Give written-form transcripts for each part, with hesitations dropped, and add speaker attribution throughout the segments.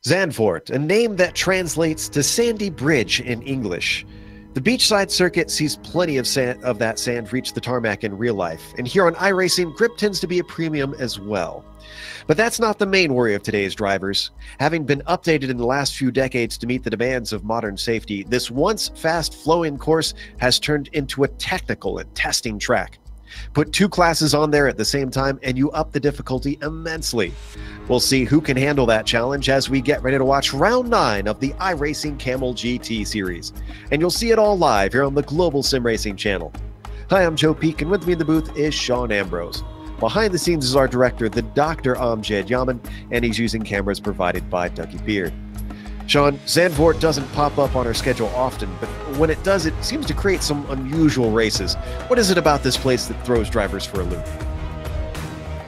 Speaker 1: Zandvoort, a name that translates to sandy bridge in English. The beachside circuit sees plenty of that sand reach the tarmac in real life, and here on iRacing, grip tends to be a premium as well. But that's not the main worry of today's drivers. Having been updated in the last few decades to meet the demands of modern safety, this once fast flow-in course has turned into a technical and testing track. Put two classes on there at the same time and you up the difficulty immensely. We'll see who can handle that challenge as we get ready to watch round 9 of the iRacing Kamel GT series. And you'll see it all live here on the Global SimRacing channel. Hi, I'm Joe Peak, and with me in the booth is Sean Ambrose. Behind the scenes is our director, the Dr. Amjad Yaman, and he's using cameras provided by Dougie Beard. Sean, Zandvoort doesn't pop up on our schedule often, but when it does, it seems to create some unusual races. What is it about this place that throws drivers for a loop?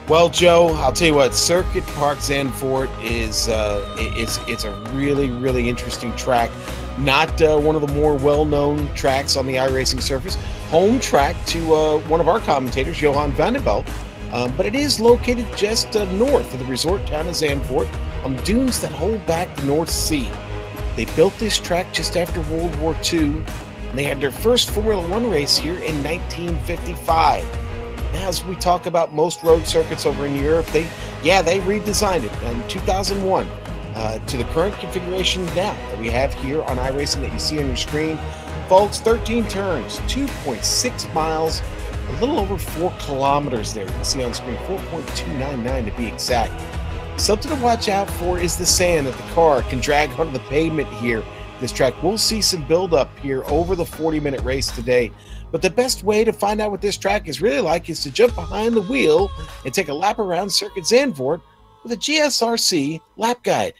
Speaker 2: Well, Joe, I'll tell you what, Circuit Park Zandvoort is it's a really, really interesting track. Not one of the more well-known tracks on the iRacing surface. Home track to one of our commentators, Johan van der Velde, but it is located just north of the resort town of Zandvoort, on dunes that hold back the North Sea. They built this track just after World War II, and they had their first Formula One race here in 1955. Now, as we talk about most road circuits over in Europe, they redesigned it in 2001 to the current configuration now that we have here on iRacing that you see on your screen. Folks, 13 turns, 2.6 miles, a little over 4 kilometers there. You can see on screen, 4.299 to be exact. Something to watch out for is the sand that the car can drag onto the pavement here. This track, we'll see some buildup here over the 40-minute race today. But the best way to find out what this track is really like is to jump behind the wheel and take a lap around Circuit Zandvoort with a GSRC lap guide.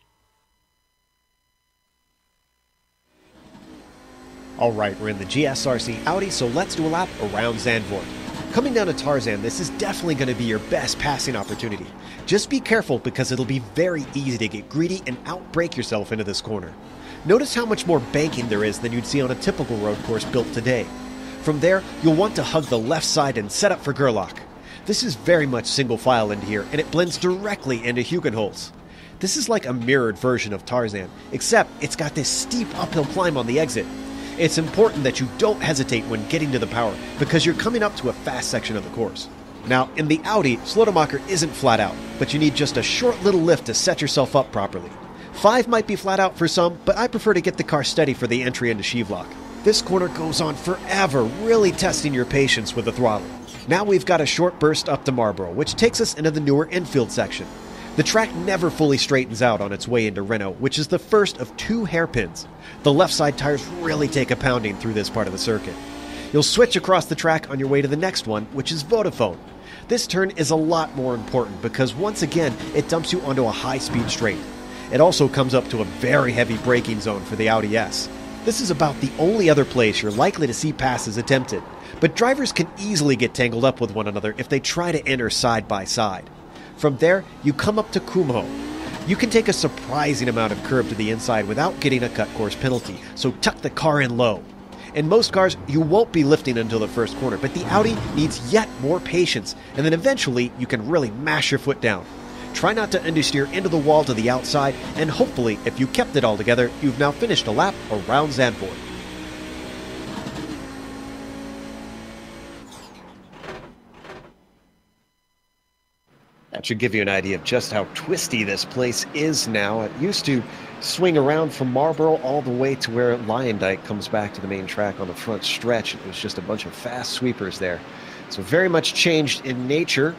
Speaker 1: All right, we're in the GSRC Audi, so let's do a lap around Zandvoort. Coming down to Tarzan, this is definitely going to be your best passing opportunity. Just be careful because it'll be very easy to get greedy and outbrake yourself into this corner. Notice how much more banking there is than you'd see on a typical road course built today. From there, you'll want to hug the left side and set up for Gerlach. This is very much single file into here, and it blends directly into Hugenholz. This is like a mirrored version of Tarzan, except it's got this steep uphill climb on the exit. It's important that you don't hesitate when getting to the power, because you're coming up to a fast section of the course. Now, in the Audi, Slotemacher isn't flat out, but you need just a short little lift to set yourself up properly. 5 might be flat out for some, but I prefer to get the car steady for the entry into Skivlak. This corner goes on forever, really testing your patience with the throttle. Now we've got a short burst up to Marlborough, which takes us into the newer infield section. The track never fully straightens out on its way into Renault, which is the first of 2 hairpins. The left side tires really take a pounding through this part of the circuit. You'll switch across the track on your way to the next one, which is Vodafone. This turn is a lot more important because once again, it dumps you onto a high-speed straight. It also comes up to a very heavy braking zone for the Audi S. This is about the only other place you're likely to see passes attempted, but drivers can easily get tangled up with one another if they try to enter side by side. From there, you come up to Kumho. You can take a surprising amount of curb to the inside without getting a cut course penalty, so tuck the car in low. In most cars, you won't be lifting until the first corner, but the Audi needs yet more patience, and then eventually you can really mash your foot down. Try not to understeer into the wall to the outside, and hopefully, if you kept it all together, you've now finished a lap around Zandvoort. That should give you an idea of just how twisty this place is now. It used to swing around from Marlborough all the way to where Lyondike comes back to the main track on the front stretch. It was just a bunch of fast sweepers there. So very much changed in nature.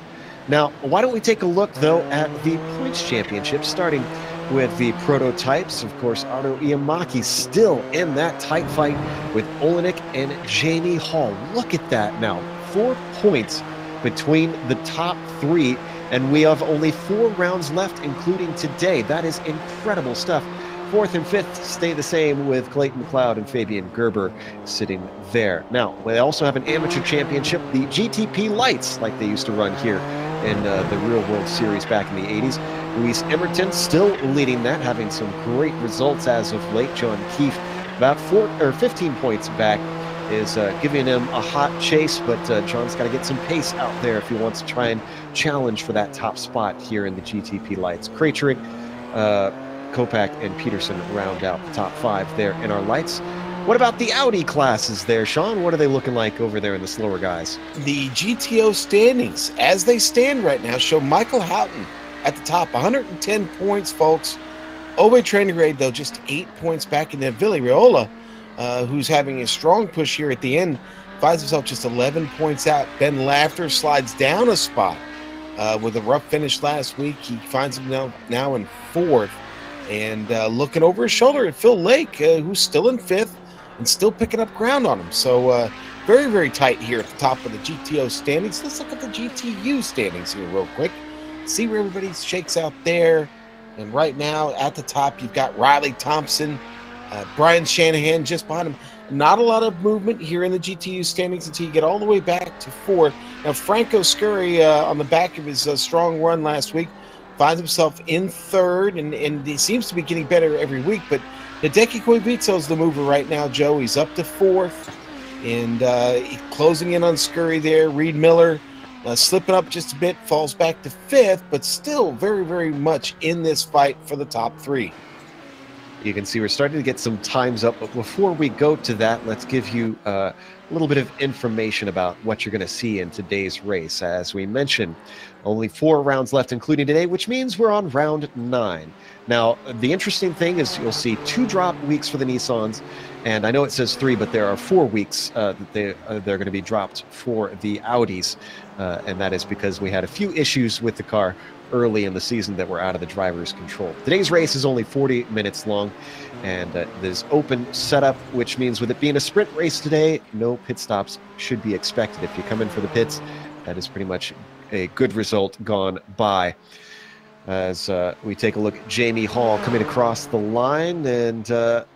Speaker 1: Now, why don't we take a look, though, at the Points Championship, starting with the prototypes. Of course, Arno Iamaki still in that tight fight with Olenek and Jamie Hall. Look at that now. 4 points between the top 3, and we have only 4 rounds left, including today. That is incredible stuff. 4th and 5th stay the same with Clayton McLeod and Fabian Gerber sitting there. Now, we also have an amateur championship, the GTP Lights, like they used to run here in the Real World Series back in the 80s. Luis Emerton still leading that, having some great results as of late. John Keefe, about 15 points back, is giving him a hot chase, but John's got to get some pace out there if he wants to try and challenge for that top spot here in the GTP Lights. Krejcik, Kopak, and Peterson round out the top 5 there in our lights. What about the Audi classes there, Sean? What are they looking like over there in the slower guys?
Speaker 2: The GTO standings, as they stand right now, show Michael Houghton at the top, 110 points, folks. Ove Trainigrade, though, just 8 points back. And then Villi Riola, who's having a strong push here at the end, finds himself just 11 points out. Ben Laughter slides down a spot with a rough finish last week. He finds him now in 4th. And looking over his shoulder at Phil Lake, who's still in 5th and still picking up ground on him. So very, very tight here at the top of the GTO standings. Let's look at the GTU standings here real quick. See where everybody shakes out there. And right now at the top, you've got Riley Thompson, Brian Shanahan just behind him. Not a lot of movement here in the GTU standings until you get all the way back to 4th. Now, Franco Scurry, on the back of his strong run last week, finds himself in 3rd, and he seems to be getting better every week. But Hideki Koivito's the mover right now, Joe. He's up to 4th, and closing in on Scurry there. Reed Miller slipping up just a bit, falls back to 5th, but still very, very much in this fight for the top 3.
Speaker 1: You can see we're starting to get some times up, but before we go to that, let's give you a little bit of information about what you're going to see in today's race. As we mentioned, only 4 rounds left, including today, which means we're on round 9. Now, the interesting thing is you'll see 2 drop weeks for the Nissans, and I know it says 3, but there are 4 weeks that they're going to be dropped for the Audis, and that is because we had a few issues with the car early in the season that were out of the driver's control. Today's race is only 40 minutes long, and there's open setup, which means with it being a sprint race today, no pit stops should be expected. If you come in for the pits, that is pretty much a good result gone by. As we take a look at Jamie Hall coming across the line, and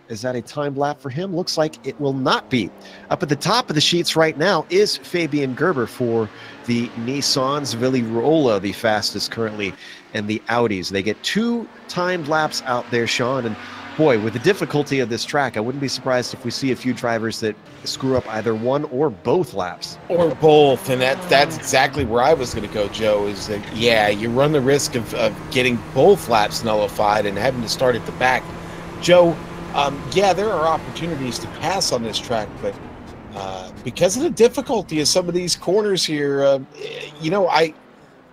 Speaker 1: is that a timed lap for him? Looks like it will not be. Up at the top of the sheets right now is Fabian Gerber for the Nissans. Willy Rolla, the fastest currently, and the Audis. They get 2 timed laps out there, Sean, and boy, with the difficulty of this track, I wouldn't be surprised if we see a few drivers that screw up either one or both laps.
Speaker 2: Or both, and that's exactly where I was going to go, Joe, is that, yeah, you run the risk of getting both laps nullified and having to start at the back. Joe, yeah, there are opportunities to pass on this track, but because of the difficulty of some of these corners here, you know, I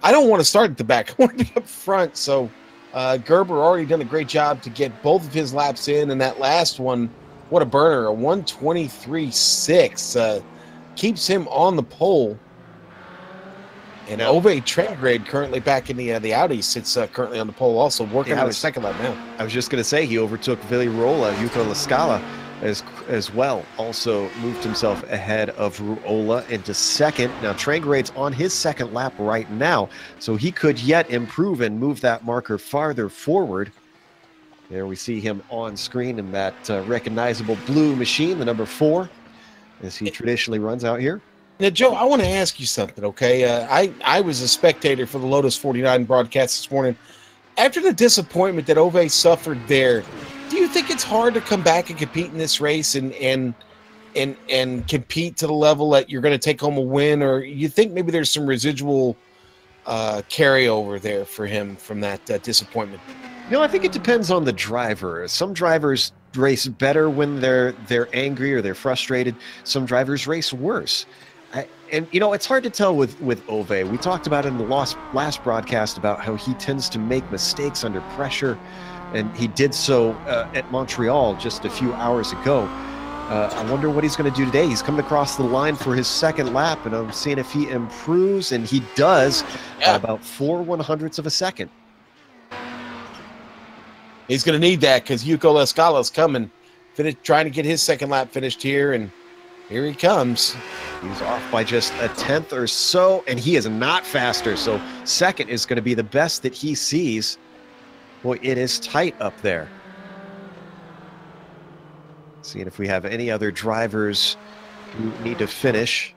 Speaker 2: don't want to start at the back. I want to be up front, so Gerber already done a great job to get both of his laps in, and that last one, what a burner, a 1:23.6, keeps him on the pole. And Ove Trangrade, currently back in the Audi, sits currently on the pole, also working on his second lap now.
Speaker 1: I was just going to say he overtook Willy Rolla, Yuko Lascala as well, also moved himself ahead of Ruola into second. Now Trangrade's on his second lap right now, so he could yet improve and move that marker farther forward. There we see him on screen in that recognizable blue machine, the number 4, as he traditionally runs out here.
Speaker 2: Now, Joe, I want to ask you something, okay? I was a spectator for the Lotus 49 broadcast this morning. After the disappointment that Ove suffered there, do you think it's hard to come back and compete in this race and compete to the level that you're going to take home a win, or you think maybe there's some residual carryover there for him from that disappointment?
Speaker 1: No, I think it depends on the driver. Some drivers race better when they're angry or they're frustrated. Some drivers race worse. And, you know, it's hard to tell with Ove. We talked about it in the last broadcast about how he tends to make mistakes under pressure, and he did so at Montreal just a few hours ago. I wonder what he's going to do today. He's coming across the line for his second lap, and I'm seeing if he improves, and he does, about 4/100ths of a second.
Speaker 2: He's going to need that because Yuko Lascala's coming, trying to get his second lap finished here, and here he comes.
Speaker 1: He's off by just a 10th or so, and he is not faster, so second is going to be the best that he sees. Boy, it is tight up there. Seeing if we have any other drivers who need to finish.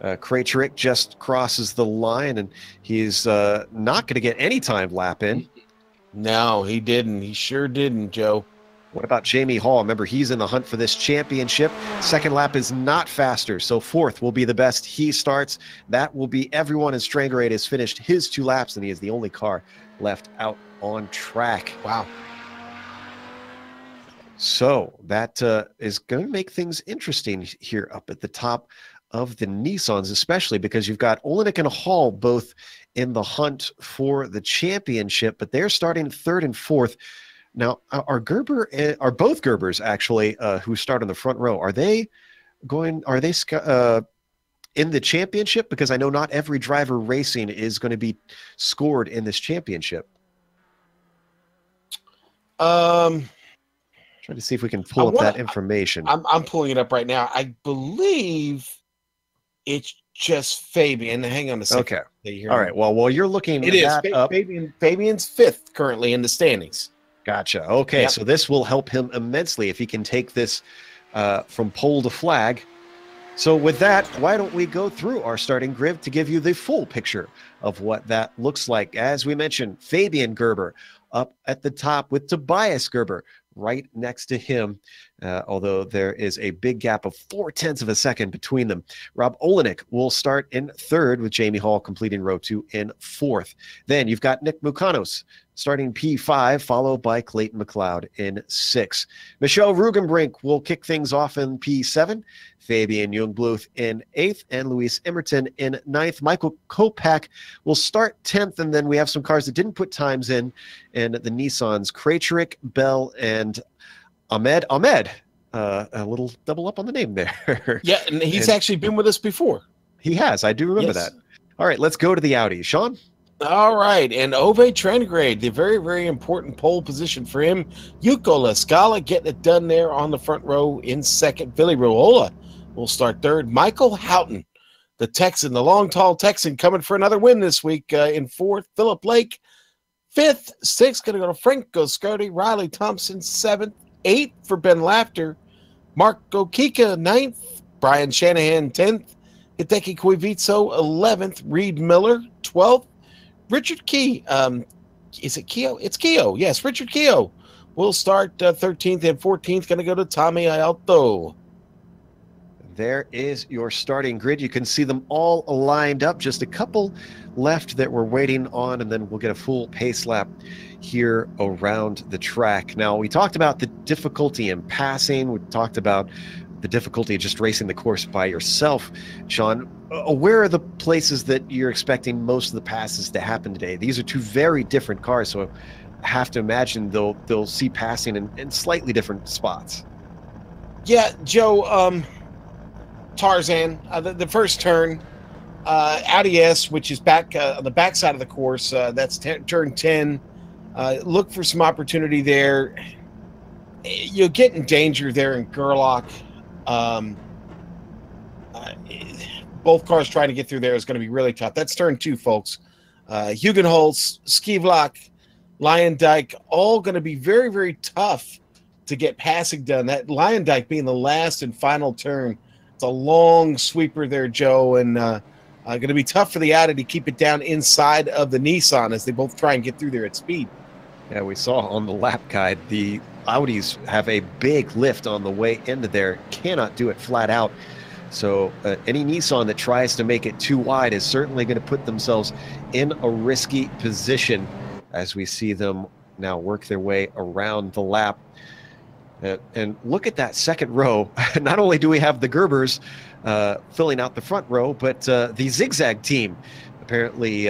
Speaker 1: Krejcik just crosses the line, and he's not going to get any time lap in.
Speaker 2: No, he didn't. He sure didn't, Joe.
Speaker 1: What about Jamie Hall? Remember, he's in the hunt for this championship. Second lap is not faster, so 4th will be the best he starts. That will be everyone, as Trangrade has finished his 2 laps, and he is the only car left out on track.
Speaker 2: Wow.
Speaker 1: So that is going to make things interesting here up at the top of the Nissans, especially because you've got Olenek and Hall both in the hunt for the championship, but they're starting 3rd and 4th. Now, are both Gerbers actually who start on the front row? Are they in the championship? Because I know not every driver racing is going to be scored in this championship.
Speaker 2: Trying
Speaker 1: to see if we can pull up that information.
Speaker 2: I'm pulling it up right now. I believe it's just Fabian. Hang on a second.
Speaker 1: Okay. All right. Well, while you're looking
Speaker 2: that up, Fabian's 5th currently in the standings.
Speaker 1: Gotcha. Okay, so this will help him immensely if he can take this from pole to flag. So with that, why don't we go through our starting grid to give you the full picture of what that looks like. As we mentioned, Fabian Gerber up at the top with Tobias Gerber right next to him, although there is a big gap of 0.4 of a second between them. Rob Olenek will start in 3rd, with Jamie Hall completing row 2 in 4th. Then you've got Nick Mukanos starting P5, followed by Clayton McLeod in 6. Michelle Rugenbrink will kick things off in P7, Fabian Jungbluth in 8th, and Luis Emerton in 9th. Michael Kopak will start 10th, and then we have some cars that didn't put times in the Nissans, Krejcik, Bell, and Ahmed. A little double up on the name there.
Speaker 2: Yeah, and he's actually been with us before.
Speaker 1: He has. I do remember that. All right, let's go to the Audi. Sean?
Speaker 2: All right, and Ove Trengrade, the very, very important pole position for him. Yuko Lascala getting it done there on the front row in second. Billy Ruola will start third. Michael Houghton, the Texan, the long, tall Texan, coming for another win this week in fourth. Philip Lake, fifth. Sixth, going to go to Franco Scardi. Riley Thompson, seventh. Eighth for Ben Laughter. Marco Kika, ninth. Brian Shanahan, 10th. Hideki Koivitso, 11th. Reed Miller, 12th. Richard Key, is it Keogh? It's Keogh. Yes, Richard Keogh will start 13th and 14th. Going to go to Tommy Alto.
Speaker 1: There is your starting grid. You can see them all lined up. Just a couple left that we're waiting on, and then we'll get a full pace lap here around the track. Now, we talked about the difficulty in passing. We talked about the difficulty of just racing the course by yourself. Sean, where are the places that you're expecting most of the passes to happen today? These are two very different cars, so I have to imagine they'll see passing in slightly different spots.
Speaker 2: Yeah, Joe, Tarzan, the first turn, Audi S, which is back on the back side of the course, that's turn 10. Look for some opportunity there. You'll get in danger there in Gerlach. Both cars trying to get through there is going to be really tough. That's turn 2, folks. Hugenholz, Skivlock, Lyondike, all going to be very, very tough to get passing done. That Lyondike being the last and final turn. It's a long sweeper there, Joe, and going to be tough for the Audi to keep it down inside of the Nissan as they both try and get through there at speed.
Speaker 1: Yeah, we saw on the lap guide, the Audis have a big lift on the way into there, cannot do it flat out. So any Nissan that tries to make it too wide is certainly going to put themselves in a risky position as we see them now work their way around the lap. And look at that second row. Not only do we have the Gerbers filling out the front row, but the Zigzag team apparently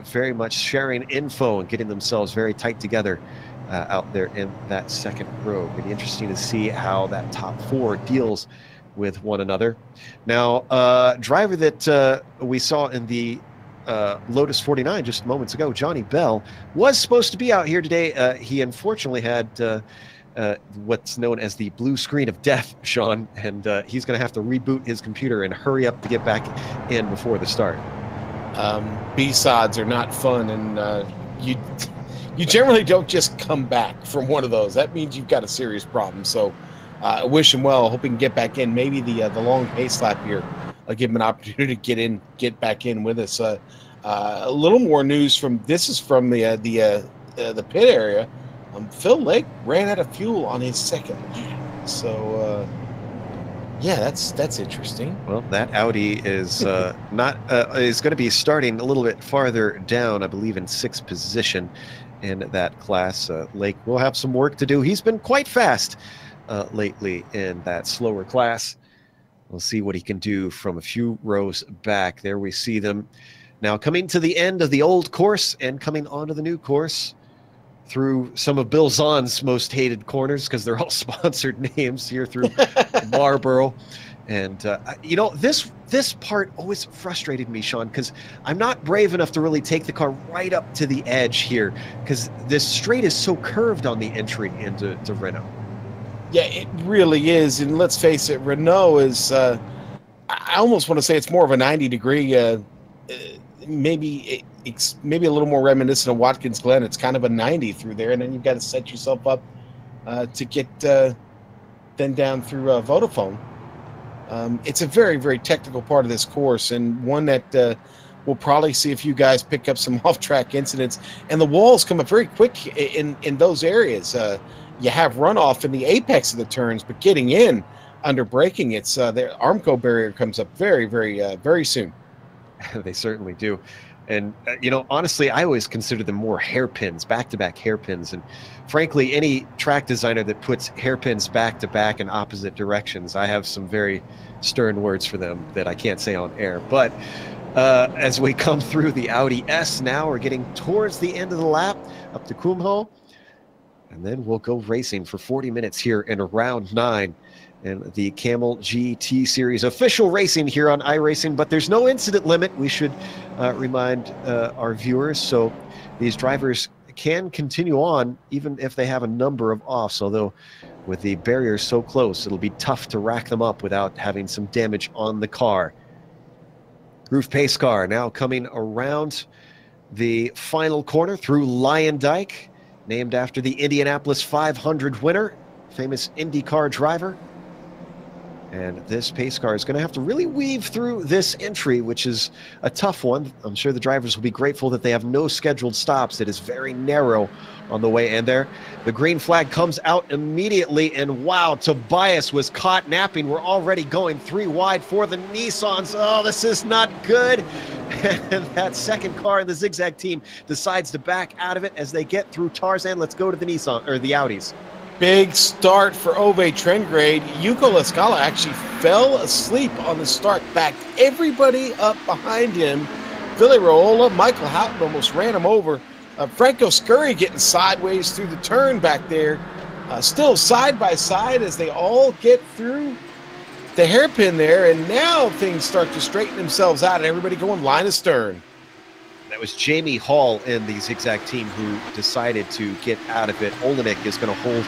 Speaker 1: very much sharing info and getting themselves very tight together out there in that second row. It'll be interesting to see how that top four deals with one another. Now, driver that we saw in the Lotus 49 just moments ago, Johnny Bell, was supposed to be out here today. He unfortunately had what's known as the blue screen of death, Sean, and he's going to have to reboot his computer and hurry up to get back in before the start.
Speaker 2: B-sods are not fun, and you generally don't just come back from one of those. That means you've got a serious problem. So I wish him well. Hope he can get back in. Maybe the long pace lap here will give him an opportunity to get back in with us. A little more news from the pit area. Phil Lake ran out of fuel on his second lap. So yeah, that's interesting.
Speaker 1: Well, that Audi is is going to be starting a little bit farther down, I believe, in 6th position in that class. Lake will have some work to do. He's been quite fast lately in that slower class. We'll see what he can do from a few rows back. There we see them now coming to the end of the old course and coming onto the new course through some of Bill Zahn's most hated corners, because they're all sponsored names here through Marlboro. And, you know, this part always frustrated me, Sean, because I'm not brave enough to really take the car right up to the edge here, because this straight is so curved on the entry into Renault.
Speaker 2: Yeah, it really is. And let's face it, Renault is, I almost want to say it's more of a 90-degree, maybe a little more reminiscent of Watkins Glen. It's kind of a 90 through there, and then you've got to set yourself up to get then down through Vodafone. It's a very, very technical part of this course, and one that we'll probably see a few guys pick up some off-track incidents. And the walls come up very quick in those areas. You have runoff in the apex of the turns, but getting in under braking, it's the Armco barrier comes up very, very, very soon.
Speaker 1: They certainly do. And, you know, honestly, I always consider them more hairpins, back-to-back hairpins. And frankly, any track designer that puts hairpins back-to-back in opposite directions, I have some very stern words for them that I can't say on air. But as we come through the Audi S now, we're getting towards the end of the lap up to Kumho. And then we'll go racing for 40 minutes here in round 9. And the Kamel GT Series official racing here on iRacing, but there's no incident limit. We should remind our viewers. So these drivers can continue on even if they have a number of offs, although with the barriers so close, it'll be tough to rack them up without having some damage on the car. Roof pace car now coming around the final corner through Lion Dyke, named after the Indianapolis 500 winner, famous IndyCar driver. And this pace car is going to have to really weave through this entry, which is a tough one. I'm sure the drivers will be grateful that they have no scheduled stops. It is very narrow on the way in there. The green flag comes out immediately, and wow, Tobias was caught napping. We're already going 3 wide for the Nissans. Oh, this is not good. And that second car in the zigzag team decides to back out of it as they get through Tarzan. Let's go to the Nissan, or the Audis.
Speaker 2: Big start for Ove Trengrade. Yuko Lascala actually fell asleep on the start, backed everybody up behind him. Billy Raiola, Michael Houghton almost ran him over. Franco Scurry getting sideways through the turn back there. Still side by side as they all get through the hairpin there, and now things start to straighten themselves out and everybody going line astern.
Speaker 1: That was Jamie Hall in the zigzag team who decided to get out of it. Olenek is going to hold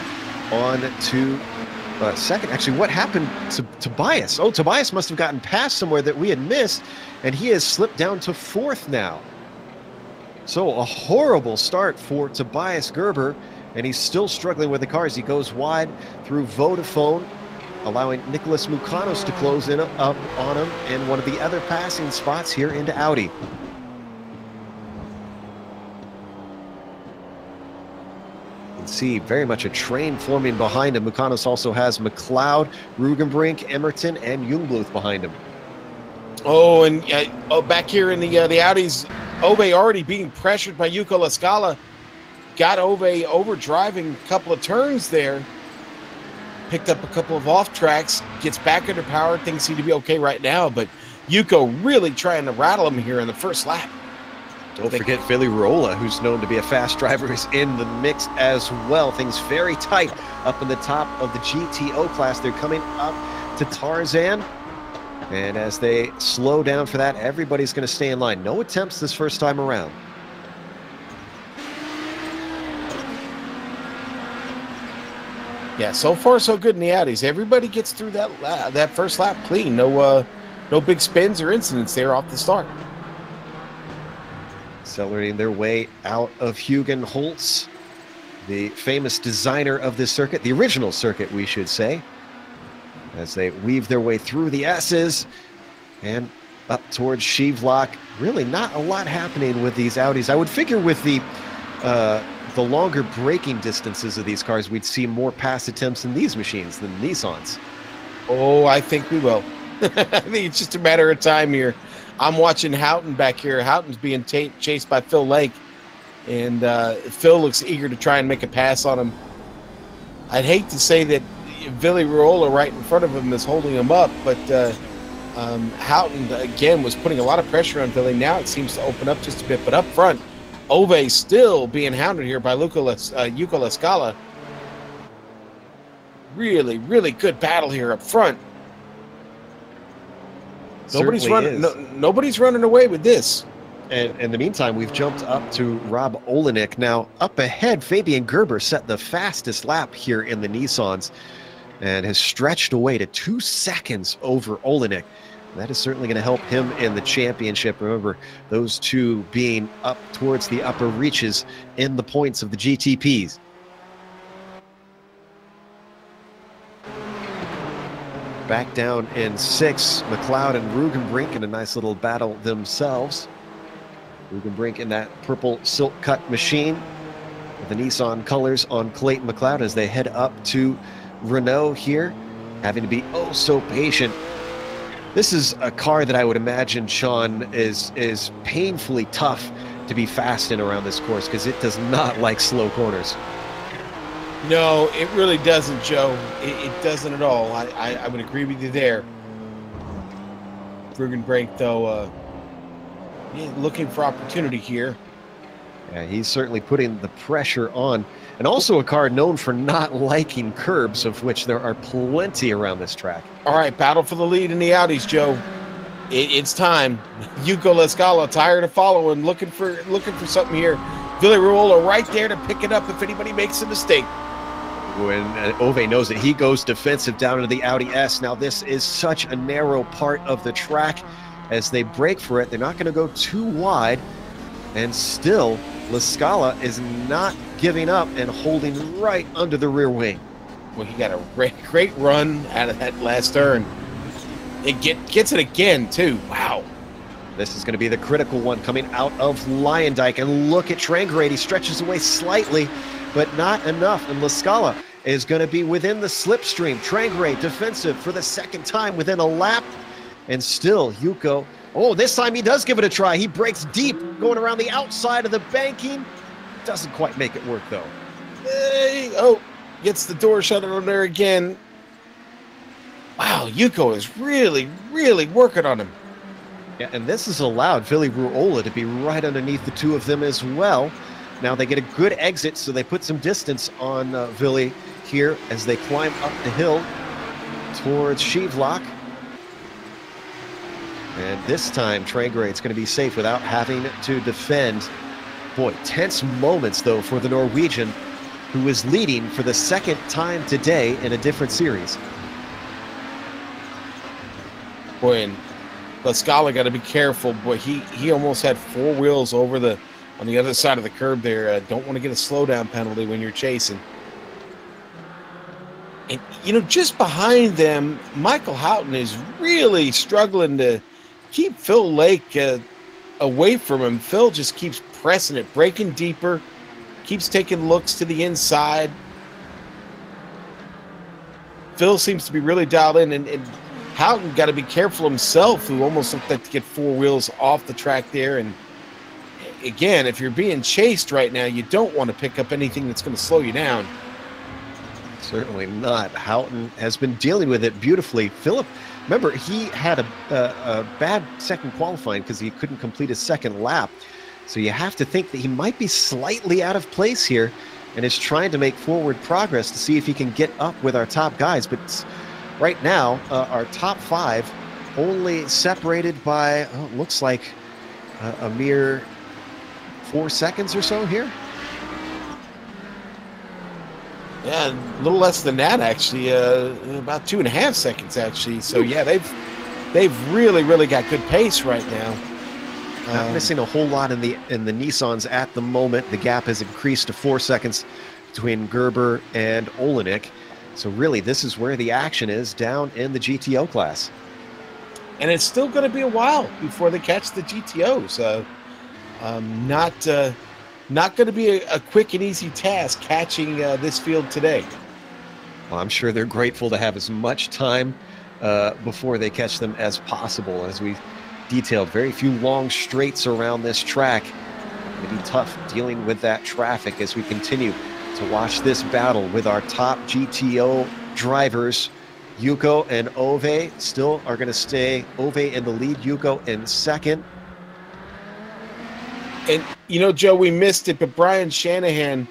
Speaker 1: on to second. Actually, what happened to Tobias? Oh, Tobias must have gotten past somewhere that we had missed, and he has slipped down to 4th now. So a horrible start for Tobias Gerber, and he's still struggling with the car as he goes wide through Vodafone, allowing Nicholas Mukanos to close in up on him in one of the other passing spots here into Audi. See very much a train forming behind him. Mukanos also has McLeod, Rugenbrink, Emerton, and Jungbluth behind him.
Speaker 2: Oh, and back here in the Audis, Ove already being pressured by Yuko Lascala. Got Ove overdriving a couple of turns there. Picked up a couple of off tracks, gets back under power. Things seem to be okay right now, but Yuko really trying to rattle him here in the first lap.
Speaker 1: Don't forget Billy Raiola, who's known to be a fast driver, is in the mix as well. Things very tight up in the top of the GTO class. They're coming up to Tarzan. And as they slow down for that, everybody's going to stay in line. No attempts this first time around.
Speaker 2: Yeah, so far so good in the Audis. Everybody gets through that first lap clean. No big spins or incidents there off the start.
Speaker 1: Accelerating their way out of Hugen-Holtz, the famous designer of this circuit, the original circuit, we should say, as they weave their way through the S's and up towards Shevlock. Really not a lot happening with these Audis. I would figure with the longer braking distances of these cars, we'd see more pass attempts in these machines than the Nissans.
Speaker 2: Oh, I think we will. I think it's just a matter of time here. I'm watching Houghton back here. Houghton's being chased by Phil Lake, and Phil looks eager to try and make a pass on him. I'd hate to say that Billy Raiola right in front of him is holding him up, but Houghton, again, was putting a lot of pressure on Billy. Now it seems to open up just a bit, but up front, Ove still being hounded here by Yuko Lascala. Really, really good battle here up front. Nobody's running away with this.
Speaker 1: And in the meantime, we've jumped up to Rob Olenek. Now, up ahead, Fabian Gerber set the fastest lap here in the Nissans and has stretched away to 2 seconds over Olenek. That is certainly going to help him in the championship. Remember, those two being up towards the upper reaches in the points of the GTPs. Back down in 6th, McLeod and Rugenbrink in a nice little battle themselves. Rugenbrink in that purple silk cut machine with the Nissan colors on Clayton McLeod as they head up to Renault here, having to be oh so patient. This is a car that I would imagine, Sean, is painfully tough to be fast in around this course because it does not like slow corners.
Speaker 2: No, it really doesn't, Joe. It doesn't at all. I would agree with you there. Rugenbrink, though, looking for opportunity here.
Speaker 1: Yeah, he's certainly putting the pressure on. And also a car known for not liking curbs, of which there are plenty around this track.
Speaker 2: All right, battle for the lead in the Audis, Joe. It's time. Yuko Lascala, tired of following, looking for something here. Villaruola right there to pick it up if anybody makes a mistake.
Speaker 1: When Ove knows it, he goes defensive down into the Audi S. Now this is such a narrow part of the track. As they break for it, they're not going to go too wide. And still, Lascala is not giving up and holding right under the rear wing.
Speaker 2: Well, he got a great run out of that last turn. It gets it again, too. Wow.
Speaker 1: This is going to be the critical one coming out of Lyondike. And look at Trangrade. He stretches away slightly, but not enough. And Lascala is going to be within the slipstream. Trangrade defensive for the second time within a lap. And still, Yuko, oh, this time he does give it a try. He breaks deep, going around the outside of the banking. Doesn't quite make it work, though.
Speaker 2: Oh, gets the door shut on there again. Wow, Yuko is really, really working on him.
Speaker 1: Yeah, and this has allowed Villaruola to be right underneath the two of them as well. Now they get a good exit, so they put some distance on Villy here as they climb up the hill towards Shevlock. And this time, Trangrade's going to be safe without having to defend. Boy, tense moments, though, for the Norwegian, who is leading for the second time today in a different series.
Speaker 2: Boy, and Lascala got to be careful. Boy, he almost had four wheels over on the other side of the curb there. Don't want to get a slowdown penalty when you're chasing. And, you know, just behind them, Michael Houghton is really struggling to keep Phil Lake away from him. Phil just keeps pressing it, breaking deeper, keeps taking looks to the inside. Phil seems to be really dialed in, and Houghton got to be careful himself, who almost looked like to get four wheels off the track there. And again, if you're being chased right now, you don't want to pick up anything that's going to slow you down.
Speaker 1: Certainly not. Houghton has been dealing with it beautifully. Philip, remember, he had a bad second qualifying because he couldn't complete his second lap. So you have to think that he might be slightly out of place here and is trying to make forward progress to see if he can get up with our top guys. But right now, our top five only separated by, looks like a mere 4 seconds or so here.
Speaker 2: Yeah, a little less than that, actually. About 2.5 seconds, actually. So, yeah, they've really, really got good pace right now.
Speaker 1: Not missing a whole lot in the Nissans at the moment. The gap has increased to 4 seconds between Gerber and Olenek. So, really, this is where the action is down in the GTO class.
Speaker 2: And it's still going to be a while before they catch the GTOs. Not going to be a quick and easy task catching this field today.
Speaker 1: Well, I'm sure they're grateful to have as much time before they catch them as possible. As we detailed, very few long straights around this track. It'll be tough dealing with that traffic as we continue to watch this battle with our top GTO drivers. Yuko and Ove still are going to stay. Ove in the lead, Yuko in second.
Speaker 2: And, you know, Joe, we missed it, but Brian Shanahan,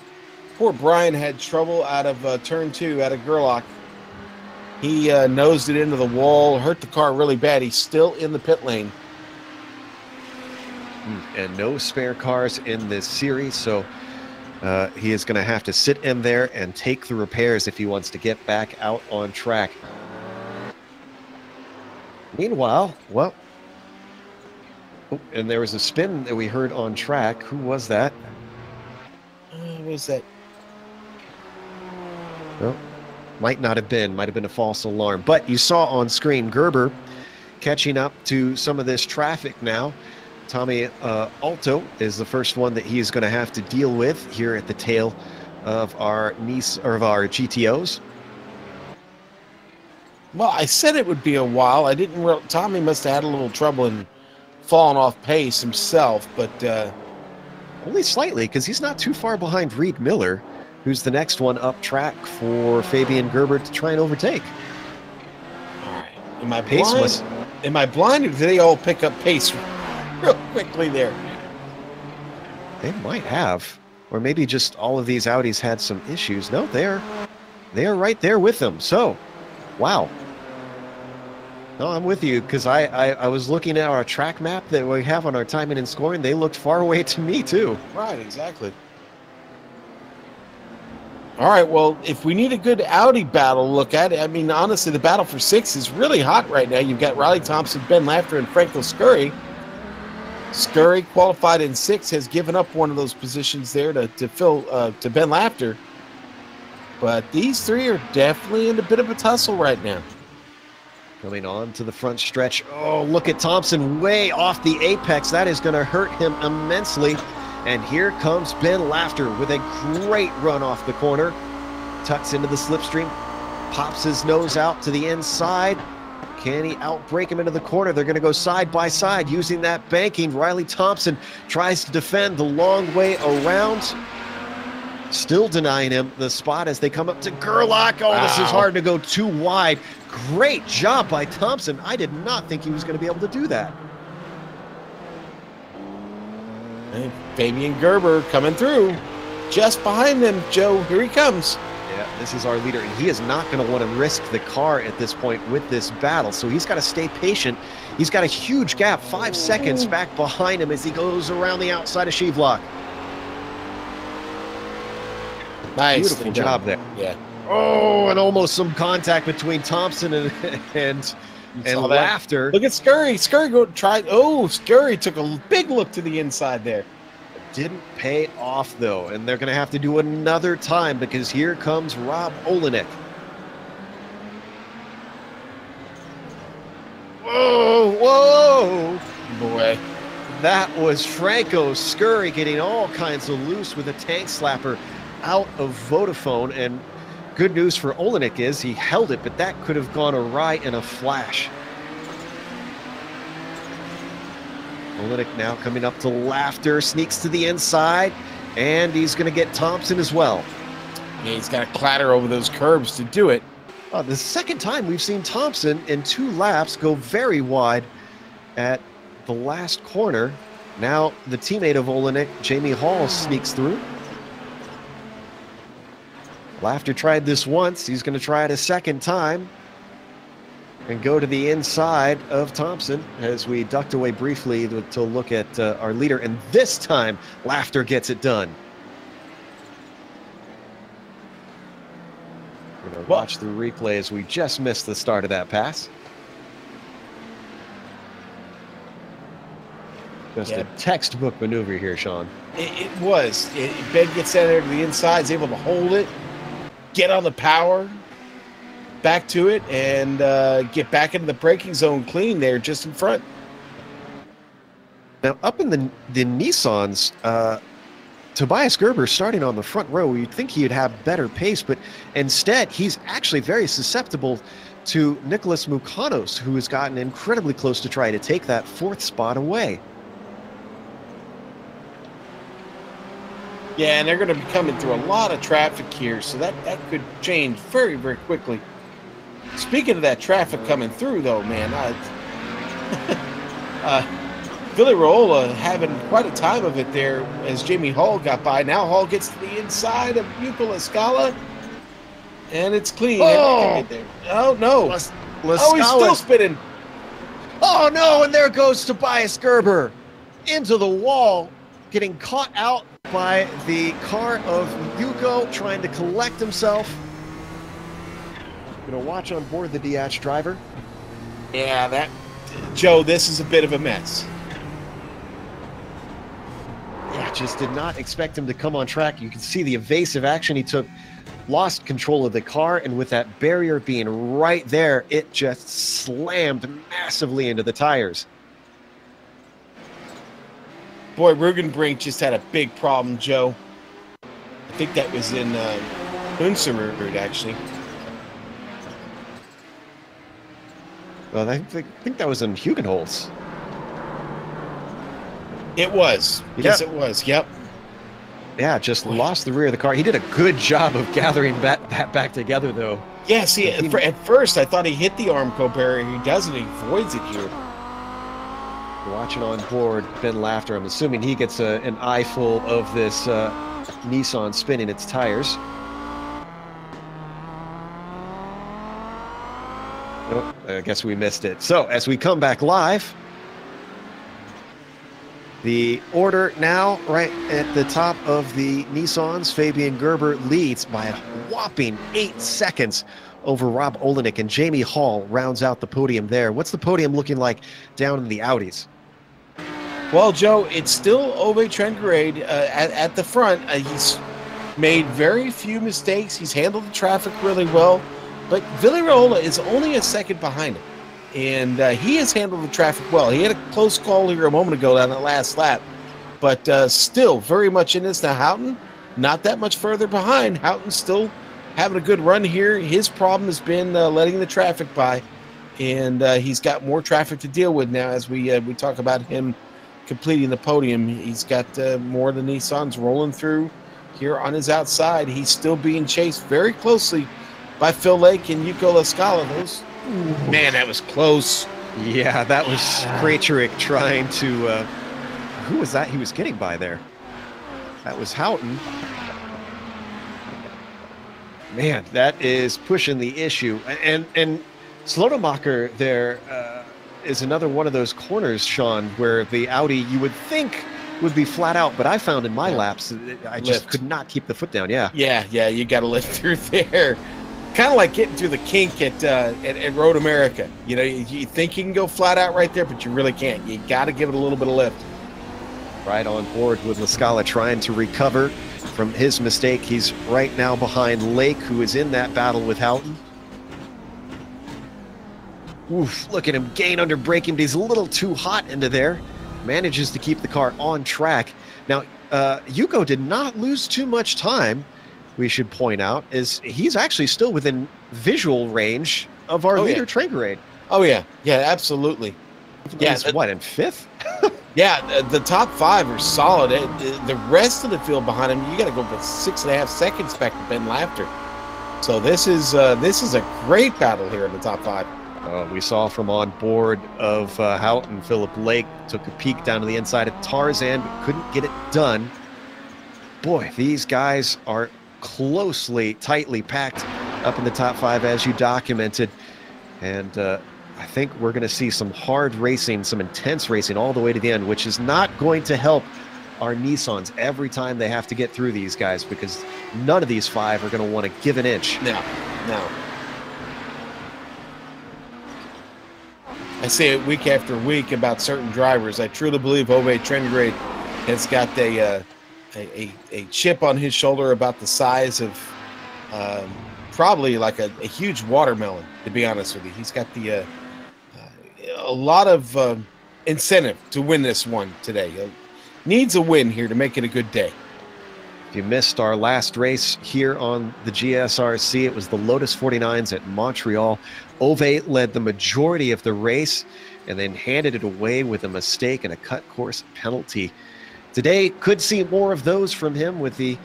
Speaker 2: poor Brian, had trouble out of turn 2, out of Gerlach. He nosed it into the wall, hurt the car really bad. He's still in the pit lane.
Speaker 1: And no spare cars in this series, so he is going to have to sit in there and take the repairs if he wants to get back out on track. Meanwhile, well, and there was a spin that we heard on track. Who was that?
Speaker 2: Who was that?
Speaker 1: Well, might have been a false alarm. But you saw on screen Gerber catching up to some of this traffic now. Tommy Alto is the first one that he's going to have to deal with here at the tail of our GTOs. Well,
Speaker 2: I said it would be a while. I didn't. Tommy must have had a little trouble in falling off pace himself, but
Speaker 1: only slightly, because he's not too far behind Reed Miller, who's the next one up track for Fabian Gerber to try and overtake.
Speaker 2: All right. Am I blind? Am I blind, or do they all pick up pace real quickly there?
Speaker 1: They might have. Or maybe just all of these Audis had some issues. No, they are right there with them. So, wow. No, I'm with you, because I was looking at our track map that we have on our timing and scoring. They looked far away to me, too.
Speaker 2: Right, exactly. All right, well, if we need a good Audi battle to look at, I mean, honestly, the battle for 6 is really hot right now. You've got Riley Thompson, Ben Lafter, and Franco Scurry. Scurry, qualified in 6, has given up one of those positions there to Ben Lafter. But these 3 are definitely in a bit of a tussle right now.
Speaker 1: Coming on to the front stretch. Oh, look at Thompson way off the apex. That is going to hurt him immensely. And here comes Ben Lafter with a great run off the corner. Tucks into the slipstream. Pops his nose out to the inside. Can he outbrake him into the corner? They're going to go side by side using that banking. Riley Thompson tries to defend the long way around. Still denying him the spot as they come up to Gerlach. Oh, This is hard to go too wide. Great job by Thompson. I did not think he was going to be able to do that.
Speaker 2: And Fabian Gerber coming through. Just behind them, Joe. Here he comes.
Speaker 1: Yeah, this is our leader, and he is not going to want to risk the car at this point with this battle, so he's got to stay patient. He's got a huge gap, 5 seconds back behind him as he goes around the outside of Sheevlock.
Speaker 2: Nice.
Speaker 1: Beautiful job there.
Speaker 2: Yeah.
Speaker 1: Oh, and almost some contact between Thompson and Lafter.
Speaker 2: Look at Scurry. Scurry took a big look to the inside there.
Speaker 1: Didn't pay off, though, and they're going to have to do another time because here comes Rob Olenek. Whoa!
Speaker 2: Boy.
Speaker 1: That was Franco Scurry getting all kinds of loose with a tank slapper out of Vodafone, and good news for Olenek is he held it, but that could have gone awry in a flash. Olenek now coming up to Lafter, sneaks to the inside, and he's going to get Thompson as well.
Speaker 2: Yeah, he's got to clatter over those curbs to do it.
Speaker 1: The second time we've seen Thompson in 2 laps go very wide at the last corner. Now the teammate of Olenek, Jamie Hall, sneaks through. Lafter tried this once. He's going to try it a second time and go to the inside of Thompson as we ducked away briefly to look at our leader. And this time, Lafter gets it done. We're going to watch the replay as we just missed the start of that pass. Just a textbook maneuver here, Sean.
Speaker 2: It was. Ben gets down there to the inside, is able to hold it, get on the power, back to it, and get back into the braking zone clean there just in front.
Speaker 1: Now, up in the Nissans, Tobias Gerber starting on the front row, you'd think he'd have better pace, but instead, he's actually very susceptible to Nicholas Mukanos, who has gotten incredibly close to try to take that 4th spot away.
Speaker 2: Yeah, and they're going to be coming through a lot of traffic here, so that could change very, very quickly. Speaking of that traffic coming through, though, man, Billy Raiola having quite a time of it there as Jamie Hall got by. Now Hall gets to the inside of Yuka Lascala, and it's clean. Oh, no. He's still spinning.
Speaker 1: Oh, no, and there goes Tobias Gerber into the wall, getting caught out by the car of Yuko, trying to collect himself. Gonna watch on board the DH driver.
Speaker 2: Yeah, Joe, this is a bit of a mess.
Speaker 1: Yeah, just did not expect him to come on track. You can see the evasive action he took, lost control of the car, and with that barrier being right there, it just slammed massively into the tires.
Speaker 2: Boy, Rugenbrink just had a big problem, Joe. I think that was in Unserud, actually.
Speaker 1: Well, I think that was in Hugenholz.
Speaker 2: It was. Yes, it was. Yep.
Speaker 1: Yeah, just lost the rear of the car. He did a good job of gathering that back together, though.
Speaker 2: Yeah, see, at first I thought he hit the Armco barrier. He doesn't. He avoids it here.
Speaker 1: Watching on board Ben Laughter. I'm assuming he gets an eyeful of this Nissan spinning its tires. Nope, I guess we missed it. So as we come back live, the order now right at the top of the Nissans. Fabian Gerber leads by a whopping 8 seconds over Rob Olenek, and Jamie Hall rounds out the podium there. What's the podium looking like down in the Audis?
Speaker 2: Well, Joe, it's still Ove Trengrade at the front. He's made very few mistakes. He's handled the traffic really well. But Villarreal is only a second behind him. And he has handled the traffic well. He had a close call here a moment ago down the last lap. But still very much in this. Now, Houghton, not that much further behind. Houghton's still having a good run here. His problem has been letting the traffic by. And he's got more traffic to deal with now as we talk about him completing the podium. He's got more of the Nissans rolling through here on his outside. He's still being chased very closely by Phil Lake and Yuko Lascala. Those, man, that was close.
Speaker 1: Yeah, that was Krejcik trying to who was that he was getting by there? That was Houghton. Man, that is pushing the issue. And Slotemacher there is another one of those corners, Sean, where the Audi you would think would be flat out, but I found in my laps I just could not keep the foot down. Yeah,
Speaker 2: you got to lift through there. Kind of like getting through the kink at Road America. You know, you think you can go flat out right there, but you really can't. You got to give it a little bit of lift.
Speaker 1: Right on board with Lascala trying to recover from his mistake. He's right now behind Lake, who is in that battle with Houghton. Oof, look at him gain under braking, but he's a little too hot into there. Manages to keep the car on track. Now, Yuko did not lose too much time, we should point out, is he's actually still within visual range of our leader, Trengrade.
Speaker 2: Oh, yeah. Yeah, absolutely.
Speaker 1: Yeah, what, in 5th?
Speaker 2: Yeah, the top 5 are solid. The rest of the field behind him, you got to go for 6.5 seconds back to Ben Laughter. So this is a great battle here in the top 5.
Speaker 1: We saw from on board of Houghton, Philip Lake took a peek down to the inside of Tarzan, but couldn't get it done. Boy, these guys are closely, tightly packed up in the top 5 as you documented. And I think we're going to see some hard racing, some intense racing all the way to the end, which is not going to help our Nissans every time they have to get through these guys, because none of these 5 are going to want to give an inch.
Speaker 2: No. I say it week after week about certain drivers. I truly believe Ove Trengrade has got a chip on his shoulder about the size of probably like a huge watermelon, to be honest with you. He's got a lot of incentive to win this one today. Needs a win here to make it a good day.
Speaker 1: If you missed our last race here on the GSRC, it was the Lotus 49s at Montreal. Ove led the majority of the race and then handed it away with a mistake and a cut course penalty. Today, could see more of those from him with the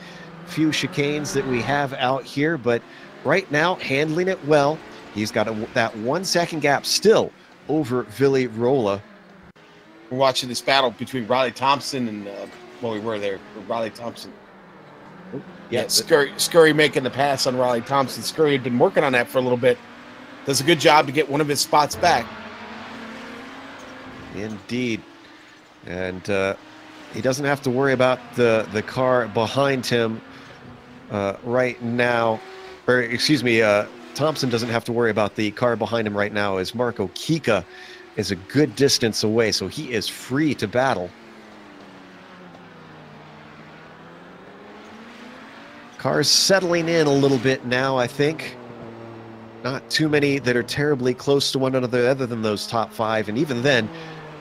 Speaker 1: few chicanes that we have out here, but right now, handling it well. He's got that 1 second gap still over Villy Rolla.
Speaker 2: We're watching this battle between Riley Thompson and, we were there, Riley Thompson. Yeah, Scurry making the pass on Riley Thompson. Scurry had been working on that for a little bit. Does a good job to get one of his spots back.
Speaker 1: Indeed. And he doesn't have to worry about the car behind him right now. Or, excuse me, Thompson doesn't have to worry about the car behind him right now, as Marco Kika is a good distance away, so he is free to battle. Cars settling in a little bit now, I think. Not too many that are terribly close to one another other than those top 5, and even then,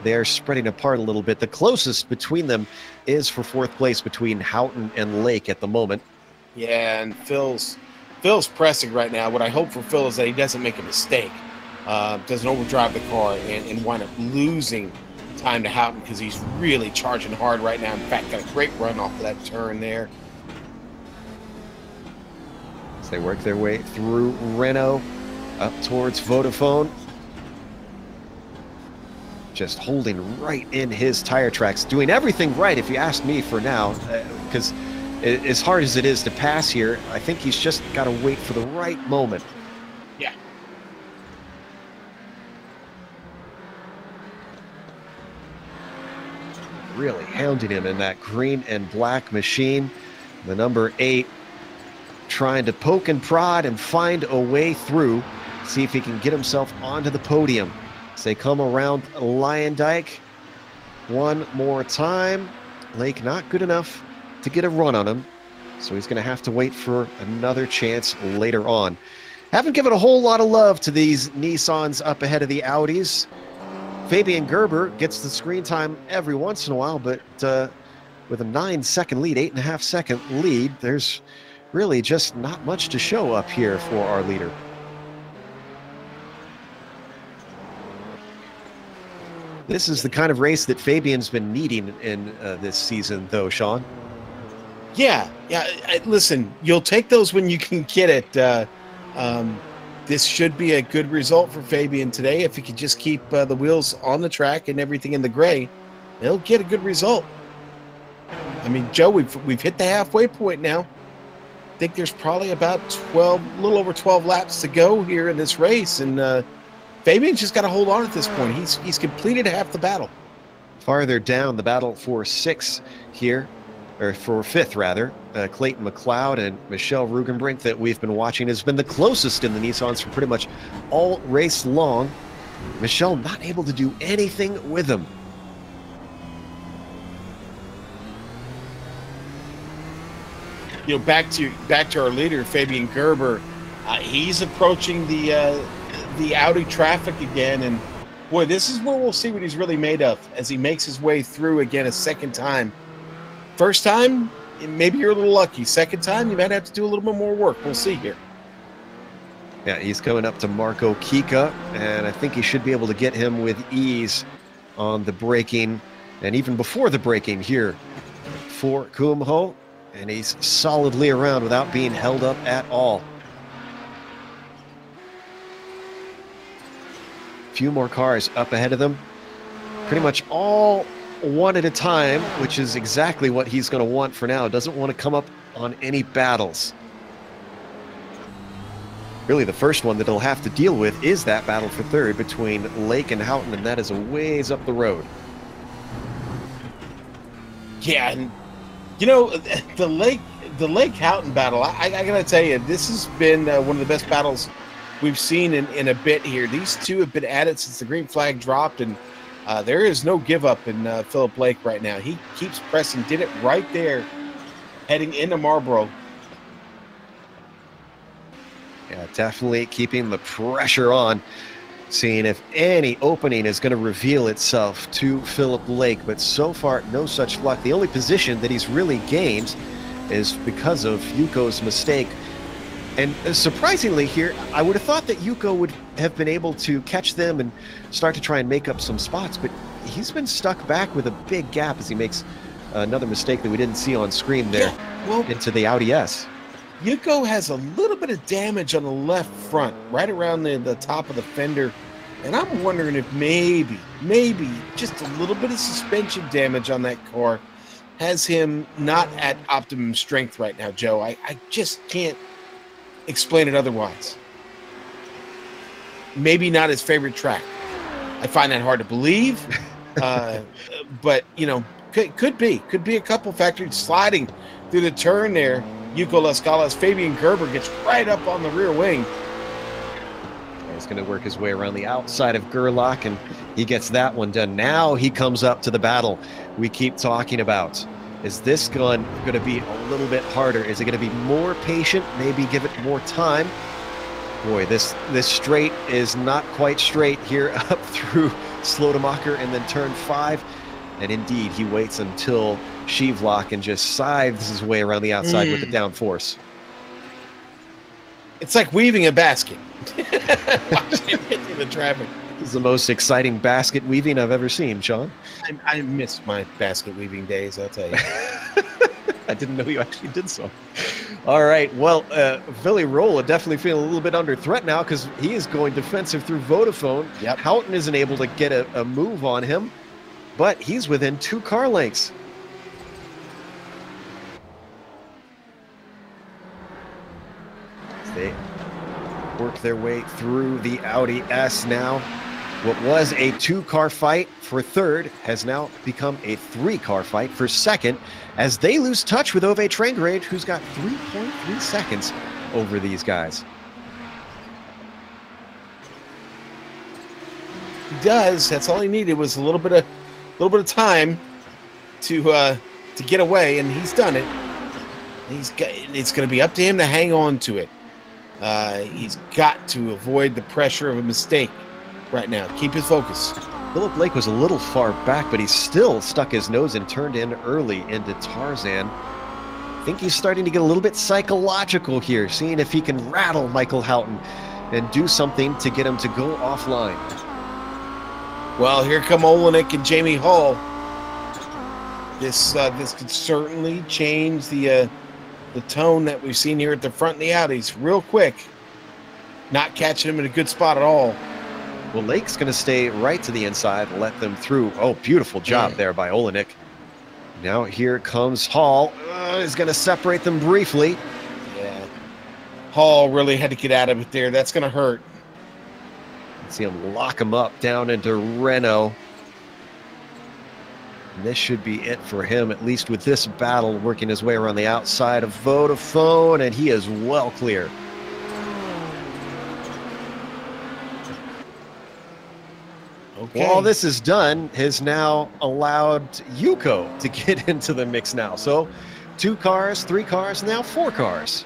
Speaker 1: they're spreading apart a little bit. The closest between them is for 4th place between Houghton and Lake at the moment.
Speaker 2: Yeah, and Phil's pressing right now. What I hope for Phil is that he doesn't make a mistake, doesn't overdrive the car and wind up losing time to Houghton, because he's really charging hard right now. In fact, got a great run off of that turn there.
Speaker 1: As they work their way through Renault up towards Vodafone. just holding right in his tire tracks, doing everything right, if you ask me for now, because as hard as it is to pass here, I think he's just got to wait for the right moment.
Speaker 2: Yeah.
Speaker 1: Really hounding him in that green and black machine. The number 8 trying to poke and prod and find a way through, see if he can get himself onto the podium. As they come around Lyondike one more time. Lake not good enough to get a run on him, so he's going to have to wait for another chance later on. Haven't given a whole lot of love to these Nissans up ahead of the Audis. Fabian Gerber gets the screen time every once in a while, but with a 9-second lead, 8.5-second lead, there's really just not much to show up here for our leader. This is the kind of race that Fabian's been needing in this season, though, Sean.
Speaker 2: Yeah. Listen, you'll take those when you can get it. This should be a good result for Fabian today. If he could just keep the wheels on the track and everything in the gray, he'll get a good result. I mean, Joe, we've hit the halfway point now. I think there's probably about a little over 12 laps to go here in this race, and Fabian's just got to hold on at this point. He's completed half the battle.
Speaker 1: Farther down the battle for 6 here, or for 5th rather, Clayton McLeod and Michelle Rugenbrink that we've been watching has been the closest in the Nissans for pretty much all race long. Michelle not able to do anything with him.
Speaker 2: You know, back to our leader, Fabian Gerber. He's approaching the Audi traffic again, and boy, this is where we'll see what he's really made of as he makes his way through again a second time. First time, maybe you're a little lucky. Second time, you might have to do a little bit more work. We'll see here.
Speaker 1: Yeah, he's coming up to Marco Kika, and I think he should be able to get him with ease on the braking, and even before the braking here for Kumho, and he's solidly around without being held up at all. Few more cars up ahead of them, pretty much all one at a time, which is exactly what he's going to want for now. Doesn't want to come up on any battles. Really, the first one that he'll have to deal with is that battle for 3rd between Lake and Houghton, and that is a ways up the road.
Speaker 2: Yeah, and you know, the Lake Houghton battle, I gotta tell you, this has been one of the best battles we've seen in a bit here. These two have been at it since the green flag dropped, and there is no give up in Philip Lake right now. He keeps pressing, did it right there, heading into Marlboro.
Speaker 1: Yeah, definitely keeping the pressure on, seeing if any opening is going to reveal itself to Philip Lake, but so far no such luck. The only position that he's really gained is because of Yuko's mistake. And surprisingly here, I would have thought that Yuko would have been able to catch them and start to try and make up some spots, but he's been stuck back with a big gap as he makes another mistake that we didn't see on screen there, into the Audi S.
Speaker 2: Yuko has a little bit of damage on the left front, right around the top of the fender, and I'm wondering if maybe just a little bit of suspension damage on that car has him not at optimum strength right now, Joe. I just can't explain it otherwise. Maybe not his favorite track. I find that hard to believe, but you know, could be a couple factors sliding through the turn there. Yuko Lascala's Fabian Gerber gets right up on the rear wing.
Speaker 1: He's going to work his way around the outside of Gerlach, and he gets that one done. Now he comes up to the battle we keep talking about. Is this gun going to be a little bit harder? Is it going to be more patient? Maybe give it more time? Boy, this straight is not quite straight here up through Slotemacher and then turn 5. And indeed, he waits until Sheevlock and just scythes his way around the outside with the downforce.
Speaker 2: It's like weaving a basket. Watching him hit through the traffic.
Speaker 1: This is the most exciting basket weaving I've ever seen, Sean.
Speaker 2: I miss my basket weaving days, I'll tell you.
Speaker 1: I didn't know you actually did so. All right. Well, Willy Rolla definitely feeling a little bit under threat now because he is going defensive through Vodafone.
Speaker 2: Yep.
Speaker 1: Houghton isn't able to get a move on him, but he's within 2 car lengths. They work their way through the Audi S now. What was a 2-car fight for third has now become a 3-car fight for second as they lose touch with Ove Trangrade, who's got 3.3 seconds over these guys.
Speaker 2: He does. That's all he needed was a little bit of time to get away, and he's done it. It's going to be up to him to hang on to it. He's got to avoid the pressure of a mistake right now. Keep his focus.
Speaker 1: Philip Lake was a little far back, but he still stuck his nose and turned in early into Tarzan. I think he's starting to get a little bit psychological here, seeing if he can rattle Michael Houghton and do something to get him to go offline.
Speaker 2: Well, here come Olenek and Jamie Hall. This could certainly change the tone that we've seen here at the front of the Audis real quick. Not catching him in a good spot at all.
Speaker 1: Well, Lake's going to stay right to the inside, let them through. Oh, beautiful job there by Olenek. Now here comes Hall. Is going to separate them briefly.
Speaker 2: Yeah. Hall really had to get out of it there. That's going to hurt.
Speaker 1: See him lock him up down into Renault. And this should be it for him, at least with this battle, working his way around the outside of Vodafone, and he is well clear.
Speaker 2: Okay.
Speaker 1: Well, all this is done has now allowed Yuko to get into the mix now. So 2 cars, 3 cars, now 4 cars.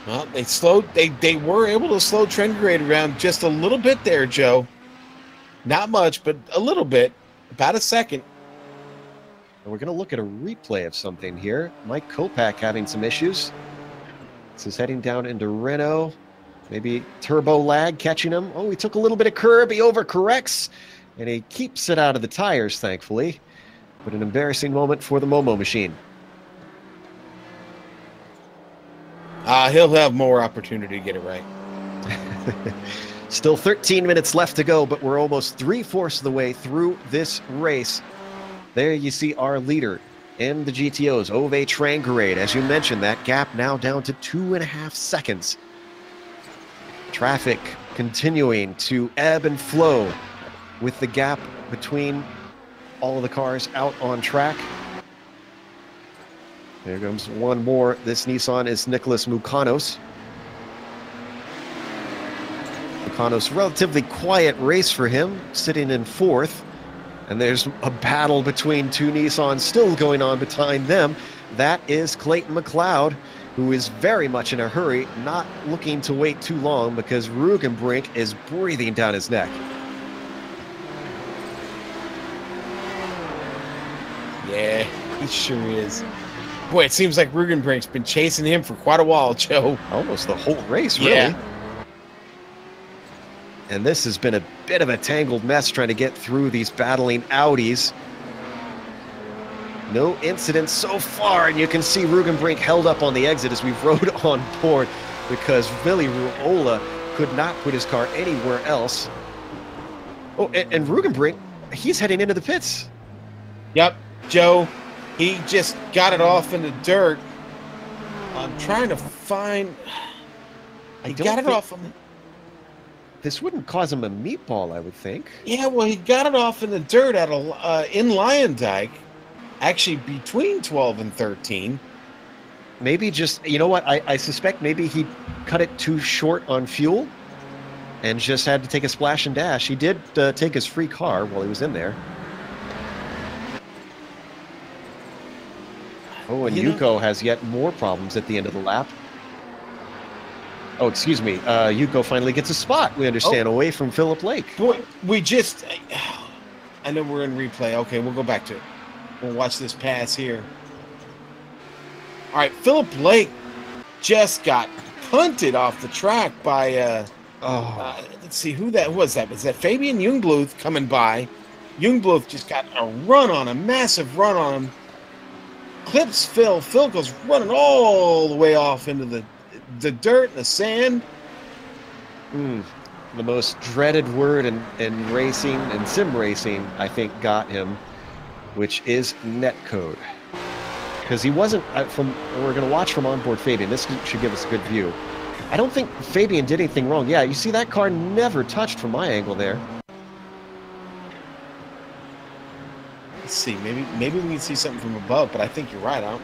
Speaker 2: Well, they were able to slow Trangrade around just a little bit there, Joe. Not much, but a little bit. About a second.
Speaker 1: And we're going to look at a replay of something here. Mike Kopak having some issues. This is heading down into Renault. Maybe turbo lag catching him. Oh, he took a little bit of curb. He overcorrects. And he keeps it out of the tires, thankfully. But an embarrassing moment for the Momo machine.
Speaker 2: He'll have more opportunity to get it right.
Speaker 1: Still 13 minutes left to go, but we're almost 3/4 of the way through this race. There you see our leader in the GTOs, Ove Trangrade. As you mentioned, that gap now down to 2.5 seconds. Traffic continuing to ebb and flow with the gap between all of the cars out on track. There comes one more. This Nissan is Nicholas Mukanos. Mukanos, relatively quiet race for him, sitting in 4th. And there's a battle between 2 Nissans still going on behind them. That is Clayton McLeod, who is very much in a hurry, not looking to wait too long because Rugenbrink is breathing down his neck.
Speaker 2: Yeah, he sure is. Boy, it seems like Rugenbrink's been chasing him for quite a while, Joe.
Speaker 1: Almost the whole race, really.
Speaker 2: Yeah.
Speaker 1: And this has been a bit of a tangled mess trying to get through these battling Audis. No incidents so far, and you can see Rugenbrink held up on the exit as we rode on board because Willy Rolla could not put his car anywhere else. Oh, and Rugenbrink, he's heading into the pits.
Speaker 2: Yep, Joe. He just got it off in the dirt. I'm trying to find... He got it off...
Speaker 1: This wouldn't cause him a meatball, I would think.
Speaker 2: Yeah, well, he got it off in the dirt at in Lyondike. Actually, between 12 and 13.
Speaker 1: Maybe just... You know what? I suspect maybe he cut it too short on fuel and just had to take a splash and dash. He did take his free car while he was in there. Oh, and Yuko has yet more problems at the end of the lap. Oh, excuse me. Yuko finally gets a spot, we understand, away from Philip Lake.
Speaker 2: Boy, we just... I know we're in replay. Okay, we'll go back to it. We'll watch this pass here. All right, Philip Lake just got punted off the track by... let's see, who that was. That was that Fabian Jungbluth coming by. Jungbluth just got a run on him, massive run on him. Clips Phil. Phil goes running all the way off into the dirt and the sand.
Speaker 1: The most dreaded word in racing and sim racing, I think, got him, which is netcode. Because he wasn't, we're going to watch from onboard Fabian. This should give us a good view. I don't think Fabian did anything wrong. Yeah, you see that car never touched from my angle there.
Speaker 2: Let's see, maybe we can see something from above, but I think you're right.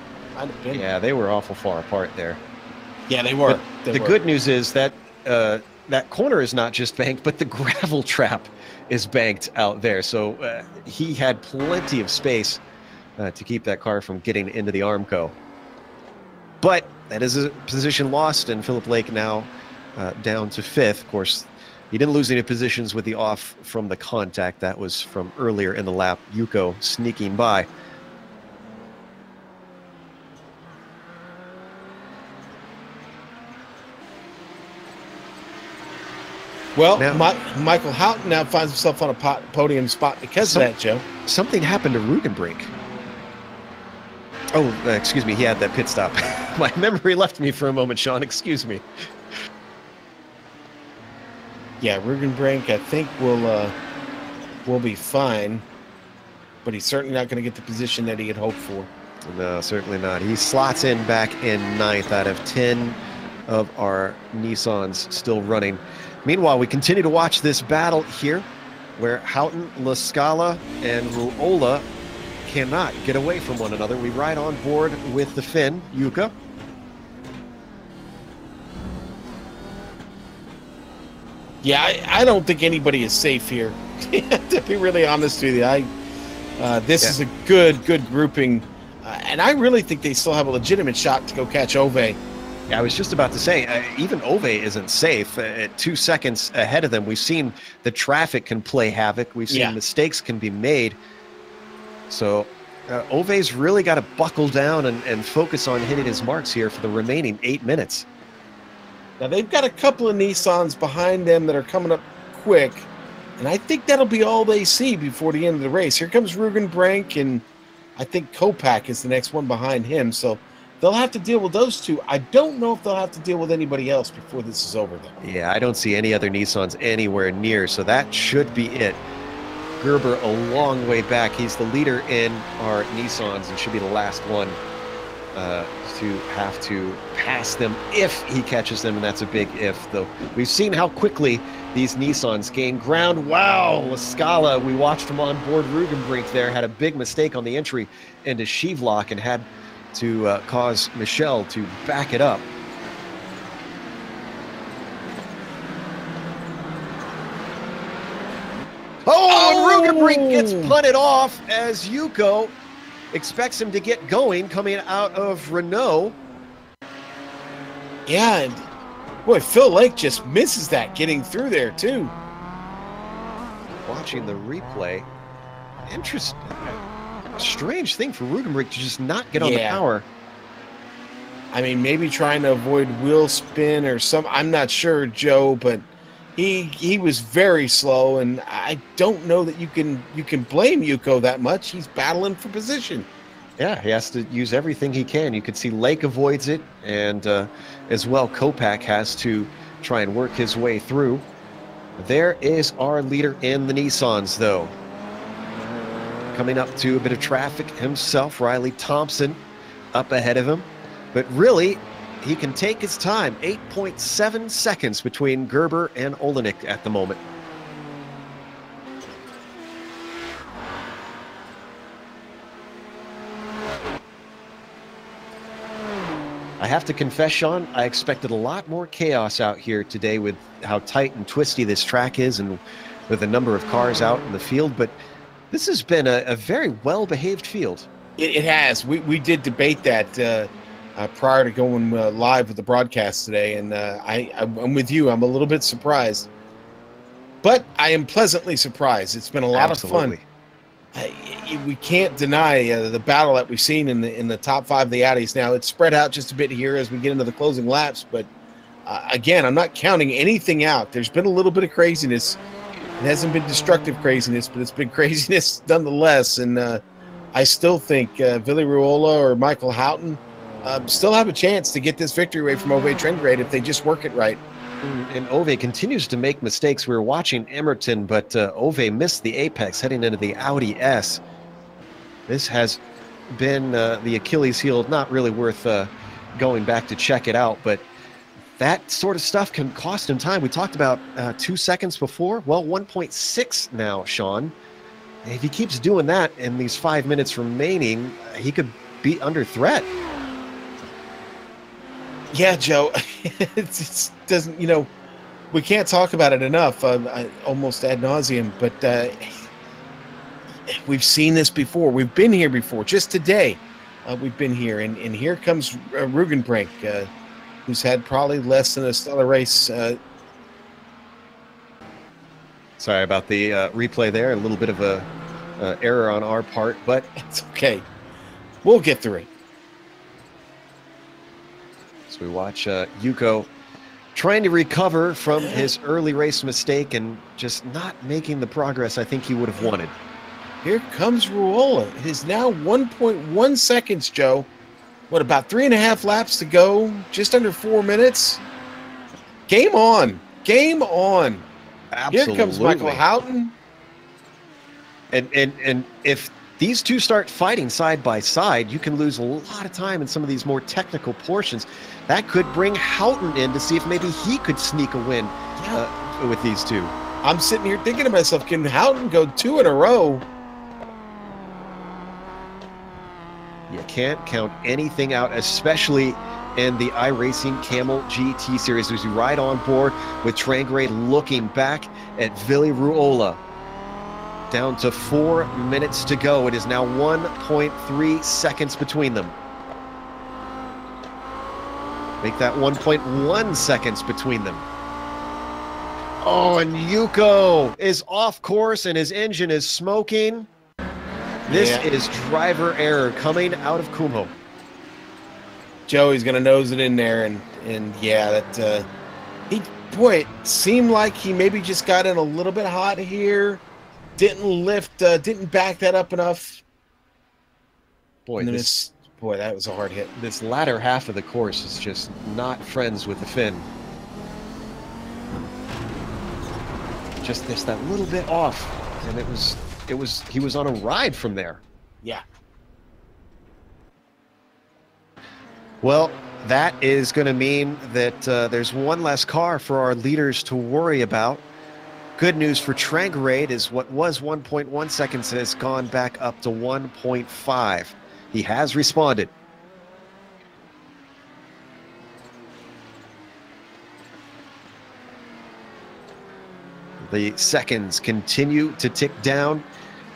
Speaker 1: Yeah, they were awful far apart there.
Speaker 2: Yeah, they were.
Speaker 1: The good news is that that corner is not just banked, but the gravel trap is banked out there. So he had plenty of space to keep that car from getting into the Armco. But that is a position lost, and Philip Lake now down to 5th. Of course, he didn't lose any positions with the off from the contact. That was from earlier in the lap. Yuko sneaking by.
Speaker 2: Well, now, Michael Houghton now finds himself on a podium spot because of that, Joe.
Speaker 1: Something happened to Rugenbrink. Oh, excuse me. He had that pit stop. My memory left me for a moment, Sean. Excuse me.
Speaker 2: Yeah, Rugenbrink, I think will be fine, but he's certainly not going to get the position that he had hoped for.
Speaker 1: No, certainly not. He slots in back in 9th out of 10 of our Nissans still running. Meanwhile, we continue to watch this battle here, where Houghton, La Scala, and Ruola cannot get away from one another. We ride on board with the Finn, Yuka.
Speaker 2: Yeah, I don't think anybody is safe here. To be really honest with you, this is a good grouping, and I really think they still have a legitimate shot to go catch Ove.
Speaker 1: Yeah, I was just about to say, even Ove isn't safe. At 2 seconds ahead of them, we've seen the traffic can play havoc. We've seen mistakes can be made. So Ove's really got to buckle down and focus on hitting his marks here for the remaining 8 minutes.
Speaker 2: Now, they've got a couple of Nissans behind them that are coming up quick, and I think that'll be all they see before the end of the race. Here comes Rugenbrink, and I think Kopak is the next one behind him, so they'll have to deal with those two. I don't know if they'll have to deal with anybody else before this is over, though.
Speaker 1: Yeah, I don't see any other Nissans anywhere near, so that should be it. Gerber a long way back. He's the leader in our Nissans and should be the last one to have to pass them if he catches them, and that's a big if, though. We've seen how quickly these Nissans gain ground. Wow, La Scala, we watched from on board Rugenbrink there, had a big mistake on the entry into Shevelock and had to cause Michelle to back it up. Oh, and Rugenbrink gets punted off as Yuko expects him to get going coming out of Renault.
Speaker 2: Yeah, and boy, Phil Lake just misses that getting through there too.
Speaker 1: Watching the replay, interesting. Strange thing for Rugenbrink to just not get on the power.
Speaker 2: I mean, maybe trying to avoid wheel spin or some. I'm not sure, Joe, but he was very slow, and I don't know that you can blame Yuko that much. He's battling for position.
Speaker 1: Yeah, he has to use everything he can. You could see Lake avoids it, and as well, Kopak has to try and work his way through. There is our leader in the Nissans, though. Coming up to a bit of traffic himself, Riley Thompson up ahead of him. But really, he can take his time. 8.7 seconds between Gerber and Olenek at the moment. I have to confess, Sean, I expected a lot more chaos out here today with how tight and twisty this track is and with the number of cars out in the field, but this has been a very well-behaved field.
Speaker 2: It has. We did debate that prior to going live with the broadcast today, and I'm with you. I'm a little bit surprised, but I am pleasantly surprised. It's been a lot of fun. We can't deny the battle that we've seen in the top 5 of the Addies. Now, it's spread out just a bit here as we get into the closing laps, but again, I'm not counting anything out. There's been a little bit of craziness It hasn't been destructive craziness, but it's been craziness nonetheless. And I still think Billy Ruola or Michael Houghton still have a chance to get this victory away from Ove Trengade if they just work it right.
Speaker 1: And Ove continues to make mistakes. We were watching Emerton, but Ove missed the apex heading into the Audi S. This has been the Achilles heel. Not really worth going back to check it out, but that sort of stuff can cost him time. We talked about 2 seconds before. Well, 1.6 now, Sean. If he keeps doing that in these 5 minutes remaining, he could be under threat.
Speaker 2: Yeah, Joe, it doesn't, you know, we can't talk about it enough, almost ad nauseum, but we've seen this before. We've been here before. Just today, we've been here, and here comes Rugenbrink, who's had probably less than a stellar race.
Speaker 1: Sorry about the replay there. A little bit of a error on our part, but
Speaker 2: it's okay. We'll get through it.
Speaker 1: So we watch Yuko trying to recover from his early race mistake and just not making the progress I think he would have wanted.
Speaker 2: Here comes Ruola. It is now 1.1 seconds, Joe. What, about 3.5 laps to go? Just under 4 minutes? Game on. Game on.
Speaker 1: Absolutely.
Speaker 2: Here comes Michael Houghton.
Speaker 1: And if these two start fighting side by side, you can lose a lot of time in some of these more technical portions. That could bring Houghton in to see if maybe he could sneak a win with these two.
Speaker 2: I'm sitting here thinking to myself, can Houghton go 2 in a row?
Speaker 1: You can't count anything out, especially in the iRacing Kamel GT series, as you ride on board with Trengade looking back at Vili Ruola. Down to 4 minutes to go. It is now 1.3 seconds between them. Make that 1.1 seconds between them. Oh, and Yuko is off course and his engine is smoking. This is driver error coming out of Kumho.
Speaker 2: Joey's going to nose it in there. And yeah, that boy, it seemed like he maybe just got in a little bit hot here. Didn't lift, didn't back that up enough.
Speaker 1: Boy,
Speaker 2: boy, that was a hard hit.
Speaker 1: This latter half of the course is just not friends with the Finn. Just that little bit off, and he was on a ride from there.
Speaker 2: Yeah.
Speaker 1: Well, that is going to mean that there's one less car for our leaders to worry about. Good news for Trengade is what was 1.1 seconds has gone back up to 1.5. He has responded. The seconds continue to tick down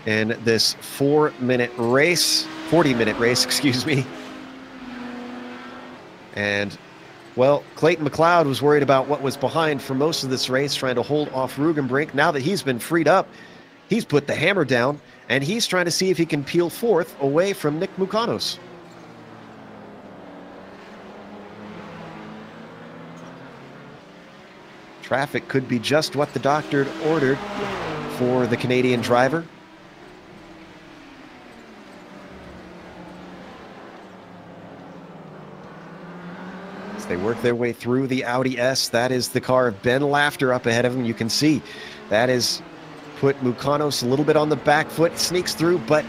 Speaker 1: in this 40-minute race, excuse me. And, well, Clayton McLeod was worried about what was behind for most of this race, trying to hold off Rugenbrink. Now that he's been freed up, he's put the hammer down, and he's trying to see if he can peel fourth away from Nick Mukanos. Traffic could be just what the doctor ordered for the Canadian driver. As they work their way through the Audi S, that is the car of Ben Laughter up ahead of him. You can see that is put Mukanos a little bit on the back foot, sneaks through, but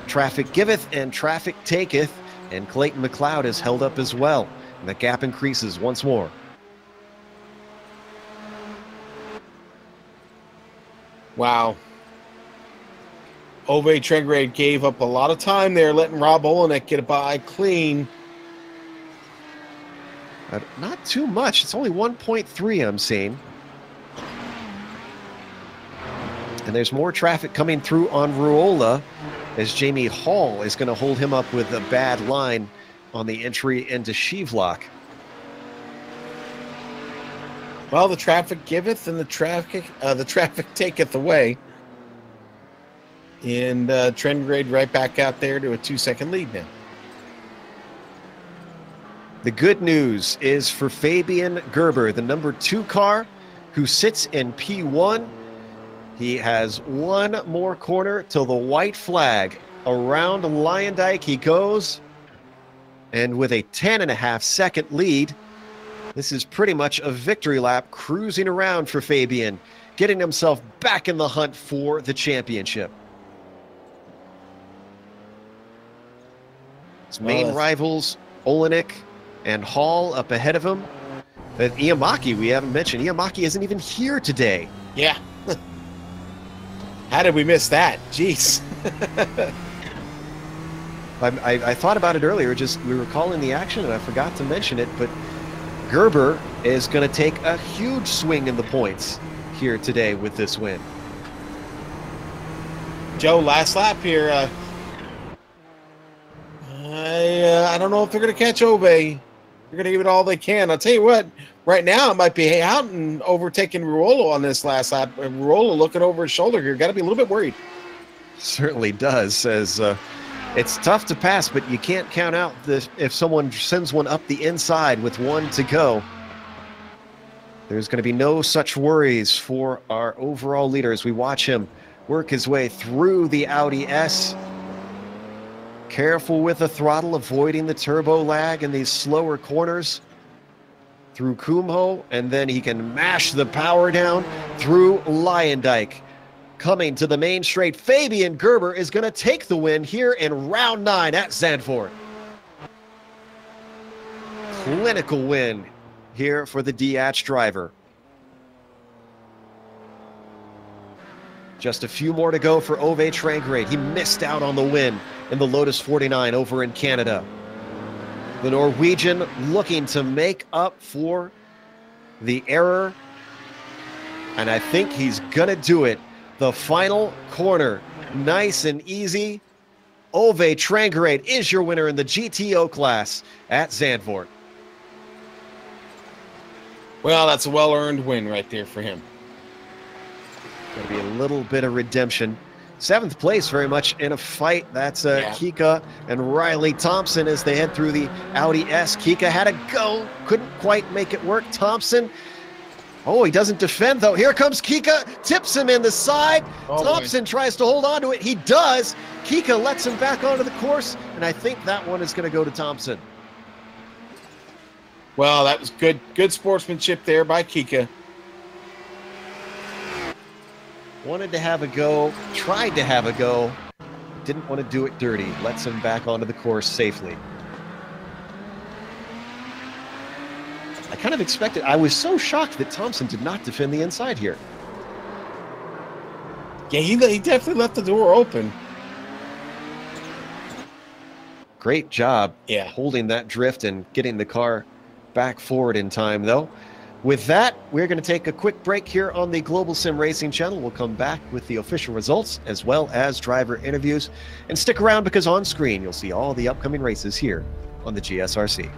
Speaker 1: traffic giveth and traffic taketh, and Clayton McLeod is held up as well. And the gap increases once more.
Speaker 2: Wow. Ove Trengade gave up a lot of time there, letting Rob Olenek get by clean.
Speaker 1: Not too much. It's only 1.3 I'm seeing. And there's more traffic coming through on Ruola as Jamie Hall is going to hold him up with a bad line on the entry into Shevelock.
Speaker 2: Well, the traffic giveth and the traffic taketh away. And Trengade right back out there to a 2-second lead now.
Speaker 1: The good news is for Fabian Gerber, the number 2 car, who sits in P1. He has one more corner till the white flag. Around Lyondike he goes. And with a 10.5-second lead, this is pretty much a victory lap cruising around for Fabian, getting himself back in the hunt for the championship. His main rivals, Olenek and Hall, up ahead of him. But Iamaki, we haven't mentioned. Iamaki isn't even here today.
Speaker 2: Yeah. How did we miss that? Jeez.
Speaker 1: I thought about it earlier. Just we were calling the action, and I forgot to mention it. But Gerber is going to take a huge swing in the points here today with this win.
Speaker 2: Joe, last lap here. I don't know if they're going to catch Ove. They're going to give it all they can. I'll tell you what, right now it might be out and overtaking Ruolo on this last lap. Ruolo looking over his shoulder here. Got to be a little bit worried.
Speaker 1: Certainly does, as it's tough to pass, but you can't count out this if someone sends one up the inside with one to go. There's going to be no such worries for our overall leader as we watch him work his way through the Audi S. Careful with the throttle, avoiding the turbo lag in these slower corners through Kumho, and then he can mash the power down through Lyondike. Coming to the main straight, Fabian Gerber is going to take the win here in round 9 at Zandvoort. Clinical win here for the DH driver. Just a few more to go for Ove Trangrade. He missed out on the win in the Lotus 49 over in Canada. The Norwegian looking to make up for the error, and I think he's going to do it. The final corner, nice and easy. Ove Trangrade is your winner in the GTO class at Zandvoort.
Speaker 2: Well, that's a well-earned win right there for him.
Speaker 1: Going to be a little bit of redemption. 7th place very much in a fight. That's Kika and Riley Thompson as they head through the Audi S. Kika had a go, couldn't quite make it work. Thompson, oh, he doesn't defend though. Here comes Kika, tips him in the side. Thompson tries to hold on to it. He does. Kika lets him back onto the course, and I think that one is going to go to Thompson.
Speaker 2: Well, that was good sportsmanship there by Kika.
Speaker 1: Wanted to have a go, tried to have a go, didn't want to do it dirty. Lets him back onto the course safely. I kind of expected, I was so shocked that Thompson did not defend the inside here.
Speaker 2: Yeah, he definitely left the door open.
Speaker 1: Great job holding that drift and getting the car back forward in time, though. With that, we're going to take a quick break here on the Global Sim Racing channel. We'll come back with the official results as well as driver interviews. And stick around because on screen you'll see all the upcoming races here on the GSRC.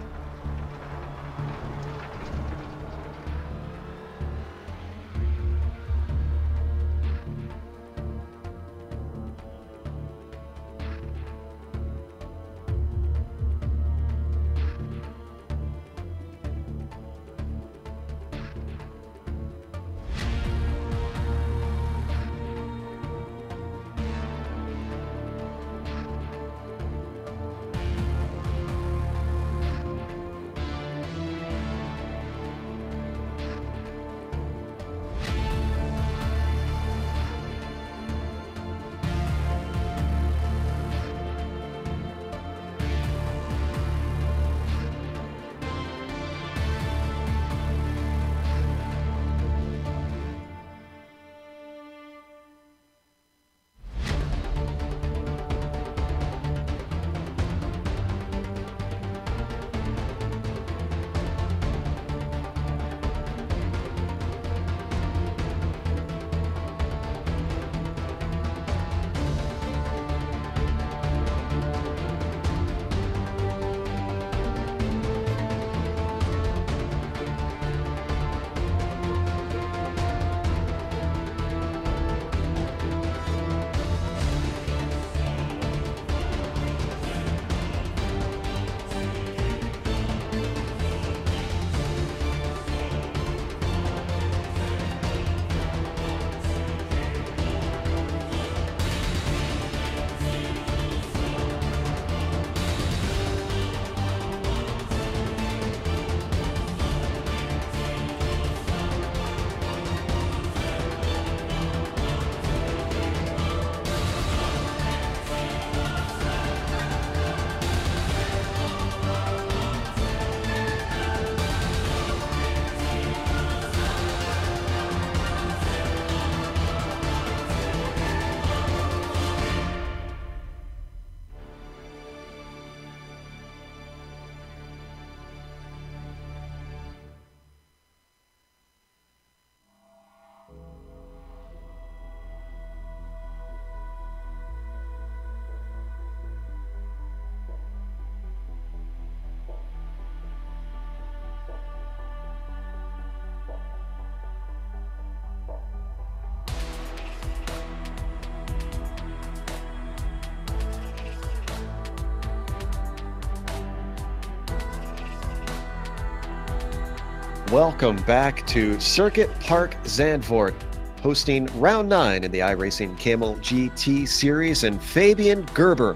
Speaker 1: Welcome back to Circuit Park Zandvoort, hosting round 9 in the iRacing Kamel GT series, and Fabian Gerber.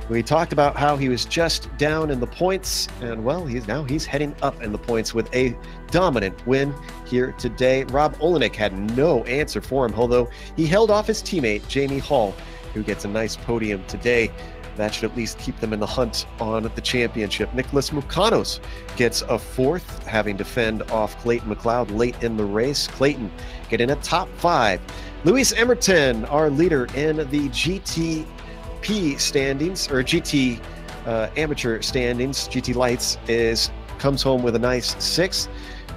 Speaker 1: We talked about how he was just down in the points, and well, he's heading up in the points with a dominant win here today. Rob Olenek had no answer for him, although he held off his teammate Jamie Hall, who gets a nice podium today. That should at least keep them in the hunt on the championship. Nicholas Mukanos gets a 4th, having to fend off Clayton McLeod late in the race. Clayton getting a top 5. Luis Emerton, our leader in the GTP standings, or GT amateur standings, GT Lights, comes home with a nice 6th.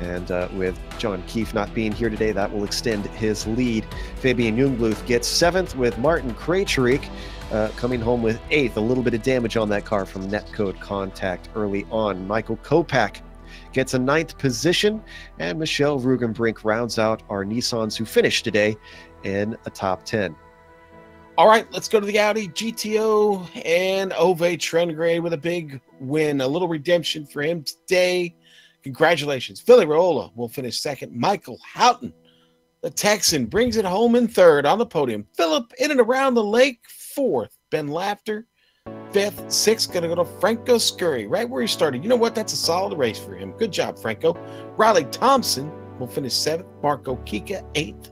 Speaker 1: And with John Keefe not being here today, that will extend his lead. Fabian Jungbluth gets 7th, with Martin Krejcik coming home with 8th. A little bit of damage on that car from netcode contact early on. Michael Kopak gets a 9th position, and Michelle Rugenbrink rounds out our Nissans who finished today in a top 10.
Speaker 2: All right, let's go to the Audi GTO, and Ove Trengrade with a big win. A little redemption for him today. Congratulations. Philly Raiola will finish 2nd. Michael Houghton, the Texan, brings it home in 3rd on the podium. Philip in and around the lake, 4th. Ben Lafter, 5th. 6th, going to go to Franco Scurry, right where he started. You know what? That's a solid race for him. Good job, Franco. Riley Thompson will finish 7th. Marco Kika, 8th.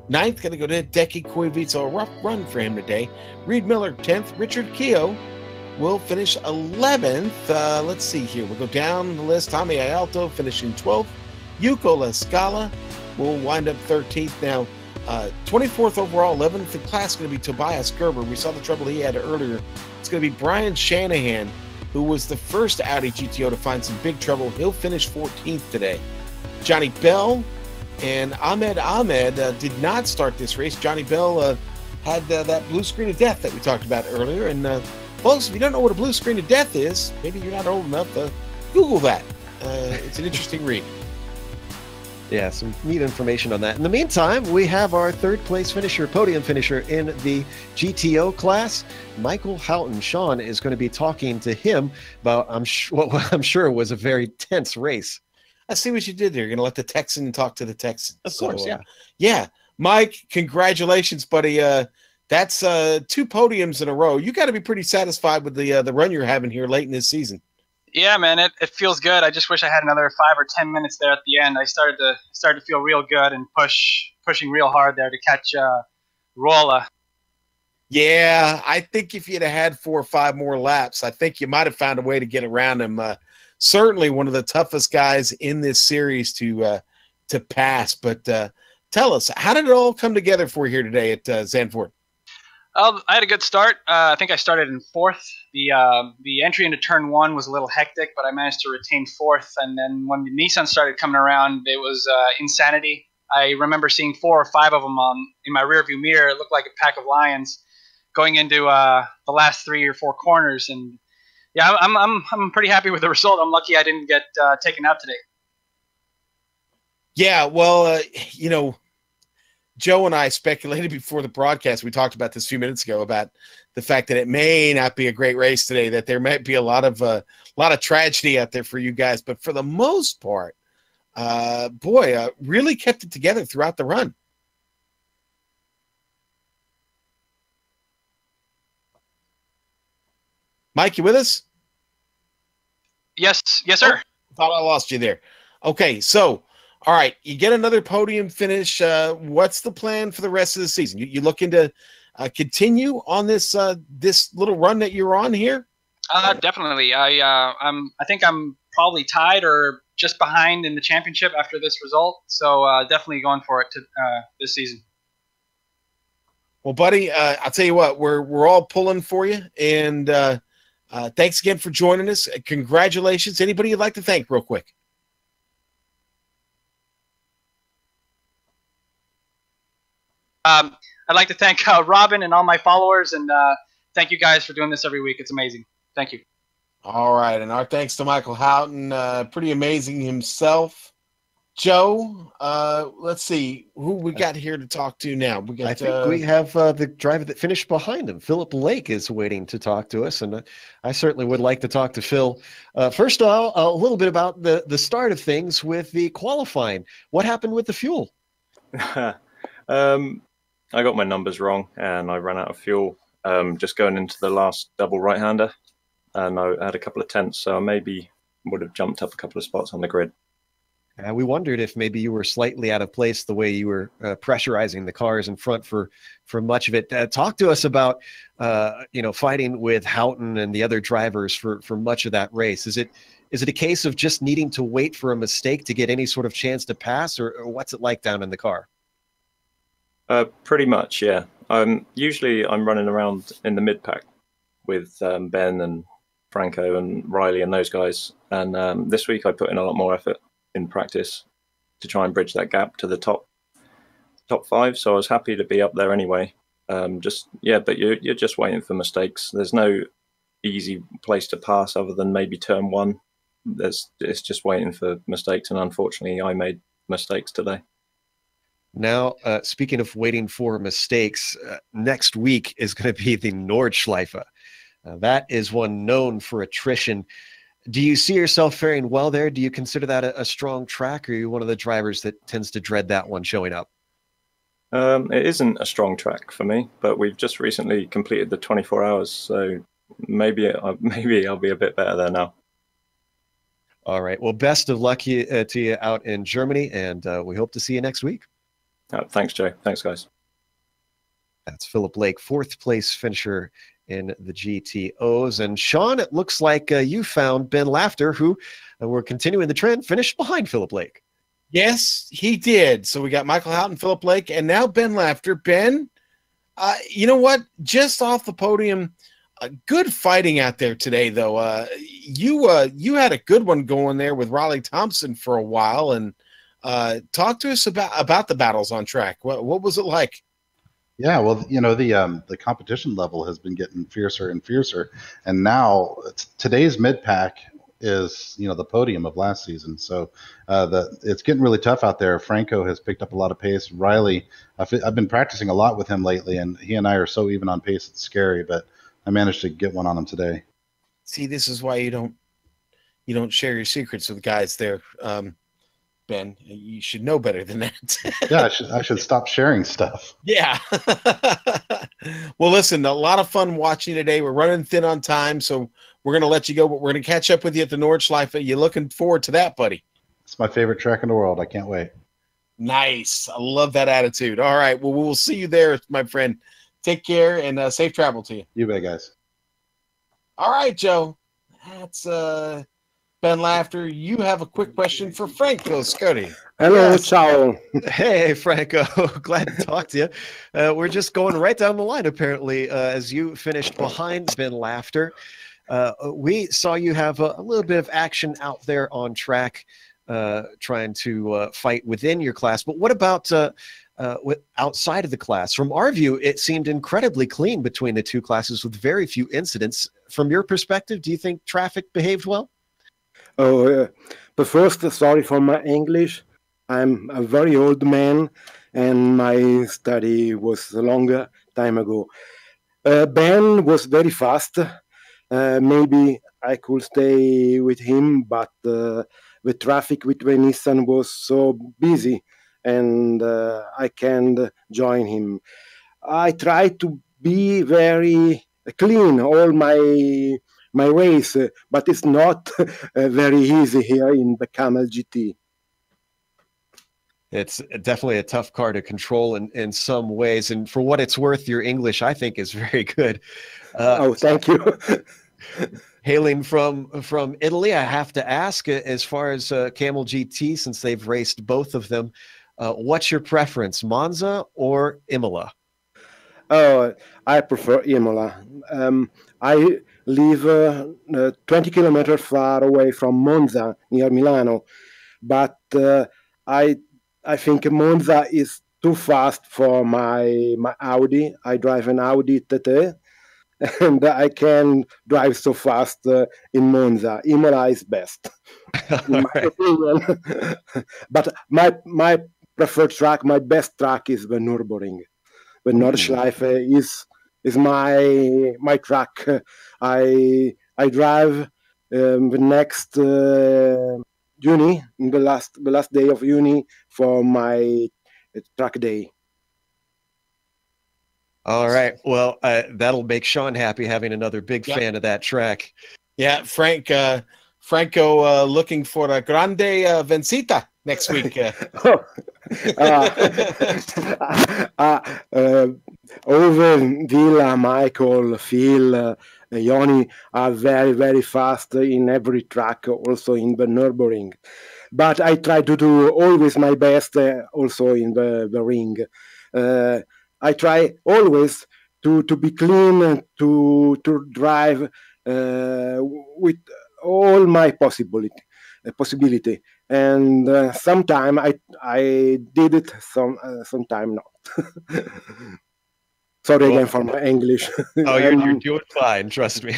Speaker 2: 9th, going to go to Hideki Koivic. A rough run for him today. Reed Miller, 10th. Richard Keogh will finish 11th. Let's see here. We'll go down the list. Tommy Ayalto finishing 12th. Yuko La Scala will wind up 13th. Now, 24th overall, 11th in class, going to be Tobias Gerber. We saw the trouble he had earlier. It's going to be Brian Shanahan, who was the first Audi GTO to find some big trouble. He'll finish 14th today. Johnny Bell and Ahmed did not start this race. Johnny Bell had that blue screen of death that we talked about earlier. And folks, if you don't know what a blue screen of death is, maybe you're not old enough to Google that. It's an interesting read.
Speaker 1: Yeah, some neat information on that. In the meantime, we have our 3rd place finisher, podium finisher in the GTO class, Michael Houghton. Sean is going to be talking to him about, what I'm sure was a very tense race.
Speaker 2: I see what you did there. You're going to let the Texan talk to the Texan.
Speaker 1: Of course, yeah.
Speaker 2: Yeah. Mike, congratulations, buddy. That's 2 podiums in a row. You got to be pretty satisfied with the run you're having here late in this season.
Speaker 3: Yeah, man, it feels good. I just wish I had another 5 or 10 minutes there at the end. I started to feel real good and pushing real hard there to catch Rolla.
Speaker 2: Yeah, I think if you'd have had 4 or 5 more laps, I think you might have found a way to get around him. Certainly one of the toughest guys in this series to pass. But tell us, how did it all come together for you here today at Zandvoort?
Speaker 3: I had a good start. I think I started in 4th. The entry into turn 1 was a little hectic, but I managed to retain 4th. And then when the Nissan started coming around, it was insanity. I remember seeing 4 or 5 of them in my rearview mirror. It looked like a pack of lions going into the last 3 or 4 corners. And yeah, I'm pretty happy with the result. I'm lucky I didn't get taken out today.
Speaker 2: Yeah, well, Joe and I speculated before the broadcast. We talked about this a few minutes ago about the fact that it may not be a great race today, that there might be a lot of tragedy out there for you guys. But for the most part, really kept it together throughout the run. Mike, you with us?
Speaker 3: Yes, sir.
Speaker 2: Thought I lost you there. Okay, so. All right, you get another podium finish. What's the plan for the rest of the season? You looking to continue on this little run that you're on here?
Speaker 3: Definitely. I think I'm probably tied or just behind in the championship after this result. So definitely going for it this season.
Speaker 2: Well, buddy, I'll tell you what, we're all pulling for you, and thanks again for joining us. Congratulations. Anybody you'd like to thank real quick?
Speaker 3: I'd like to thank Robin and all my followers, and thank you guys for doing this every week. It's amazing. Thank you.
Speaker 2: All right, and our thanks to Michael Houghton. Pretty amazing himself. Joe, let's see who we got here to talk to now. We got.
Speaker 1: I think we have the driver that finished behind him. Philip Lake is waiting to talk to us, and I certainly would like to talk to Phil. First of all, a little bit about the start of things with the qualifying. What happened with the fuel?
Speaker 4: I got my numbers wrong, and I ran out of fuel just going into the last double right-hander, and I had a couple of tenths, so I maybe would have jumped up a couple of spots on the grid.
Speaker 1: We wondered if maybe you were slightly out of place the way you were pressurizing the cars in front for much of it. Talk to us about fighting with Houghton and the other drivers for much of that race. Is it a case of just needing to wait for a mistake to get any sort of chance to pass, or what's it like down in the car?
Speaker 4: Pretty much, yeah. Usually I'm running around in the mid pack with Ben and Franco and Riley and those guys, and this week I put in a lot more effort in practice to try and bridge that gap to the top five. So I was happy to be up there anyway. But you're just waiting for mistakes. There's no easy place to pass other than maybe turn one. It's just waiting for mistakes, and unfortunately I made mistakes today.
Speaker 1: Now, speaking of waiting for mistakes, next week is going to be the Nordschleife. That is one known for attrition. Do you see yourself faring well there? Do you consider that a strong track, or are you one of the drivers that tends to dread that one showing up?
Speaker 4: It isn't a strong track for me, but we've just recently completed the 24 hours, so maybe I'll be a bit better there now.
Speaker 1: All right. Well, best of luck to you out in Germany, and we hope to see you next week.
Speaker 4: Thanks, Joe. Thanks, guys.
Speaker 1: That's Philip Lake, fourth place finisher in the GTOs. And Sean, it looks like you found Ben Laughter, who we're continuing the trend, finished behind Philip Lake.
Speaker 2: Yes, he did. So we got Michael Houghton, Philip Lake, and now Ben Laughter. Ben, you know what? Just off the podium, good fighting out there today, though. You had a good one going there with Raleigh Thompson for a while, and talk to us about the battles on track. What was it like?
Speaker 5: Yeah, well, the competition level has been getting fiercer and fiercer, and now today's mid pack is the podium of last season. So it's getting really tough out there. Franco has picked up a lot of pace. Riley, I've been practicing a lot with him lately, and he and I are so even on pace it's scary. But I managed to get one on him today.
Speaker 2: See, this is why you don't share your secrets with guys there. Ben, you should know better than that.
Speaker 5: Yeah, I should stop sharing stuff.
Speaker 2: Yeah. Well, listen, a lot of fun watching today. We're running thin on time, so we're going to let you go, but we're going to catch up with you at the Nordschleife. You looking forward to that, buddy?
Speaker 5: It's my favorite track in the world. I can't wait.
Speaker 2: Nice. I love that attitude. All right. Well, we'll see you there, my friend. Take care and safe travel to you.
Speaker 5: You bet, guys.
Speaker 2: All right, Joe. That's Ben Laughter. You have a quick question for Franco Scotti.
Speaker 6: Hello,
Speaker 1: Yes.
Speaker 6: ciao.
Speaker 1: Hey, Franco. Glad to talk to you. We're just going right down the line, apparently, as you finished behind Ben Laughter. We saw you have a little bit of action out there on track, trying to fight within your class. But what about outside of the class? From our view, it seemed incredibly clean between the two classes with very few incidents. From your perspective, do you think traffic behaved well?
Speaker 6: Oh, but first, sorry for my English. I'm a very old man, and my study was a longer time ago. Ben was very fast. Maybe I could stay with him, but the traffic with Nissan was so busy, and I can't join him. I try to be very clean all my race, but it's not very easy here in the Kamel GT.
Speaker 1: It's definitely a tough car to control in some ways. And for what it's worth, your English, I think, is very good.
Speaker 6: Thank you.
Speaker 1: Hailing from Italy, I have to ask, as far as Kamel GT, since they've raced both of them, what's your preference, Monza or Imola?
Speaker 6: Oh, I prefer Imola. I live 20 kilometers far away from Monza, near Milano, but I think Monza is too fast for my Audi. I drive an Audi TT, and I can drive so fast in Monza. Imola is best, in my opinion. But my preferred track, my best track is the Nürburgring. The Nordschleife is my track. I drive the next Juni, the last day of Juni for my track day.
Speaker 1: All right. Well, that'll make Sean happy having another big fan of that track.
Speaker 2: Yeah, Franco looking for a grande vencita next week.
Speaker 6: Over Villa, Michael, Phil, Yoni are very, very fast in every track, also in the Nürburgring. But I try to do always my best also in the ring. I try always to be clean, to drive with all my possibility. And sometime I did it, sometime not. Sorry again for my English.
Speaker 1: Oh, you're doing fine. Trust me.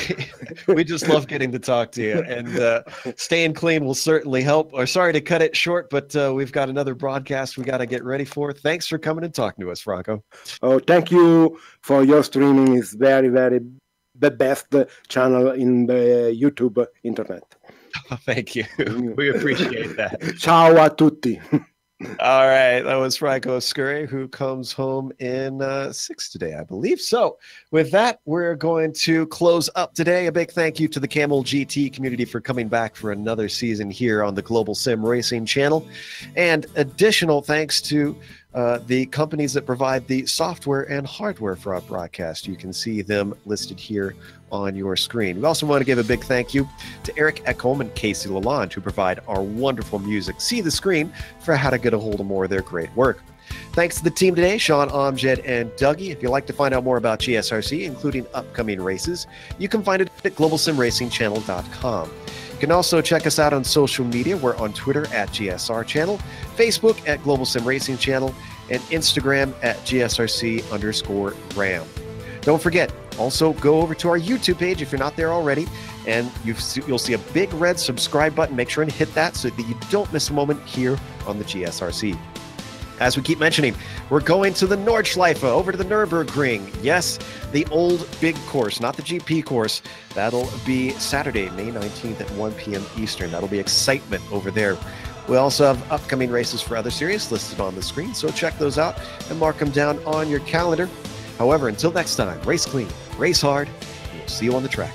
Speaker 1: We just love getting to talk to you, and staying clean will certainly help. Or sorry to cut it short, but we've got another broadcast we got to get ready for. Thanks for coming and talking to us, Franco.
Speaker 6: Oh, thank you for your streaming. It's very, very the best channel in the YouTube internet.
Speaker 1: Thank you. We appreciate that.
Speaker 6: Ciao a tutti.
Speaker 1: All right, that was Franco Scurry, who comes home in 6th today, I believe. So with that, we're going to close up today. A big thank you to the Kamel GT community for coming back for another season here on the Global Sim Racing channel. And additional thanks to the companies that provide the software and hardware for our broadcast. You can see them listed here on your screen. We also want to give a big thank you to Eric Ekholm and Casey Lalonde, who provide our wonderful music. See the screen for how to get a hold of more of their great work. Thanks to the team today, Sean, Amjad, and Dougie. If you'd like to find out more about GSRC, including upcoming races, you can find it at globalsimracingchannel.com. You can also check us out on social media. We're on Twitter at GSR Channel, Facebook at Global Sim Racing Channel, and Instagram at GSRC_RAM. Don't forget, also go over to our YouTube page if you're not there already, and you'll see a big red subscribe button. Make sure and hit that so that you don't miss a moment here on the GSRC. As we keep mentioning, we're going to the Nordschleife, over to the Nürburgring. Yes, the old big course, not the GP course. That'll be Saturday, May 19th at 1 p.m. Eastern. That'll be excitement over there. We also have upcoming races for other series listed on the screen, so check those out and mark them down on your calendar. However, until next time, race clean, race hard, and we'll see you on the track.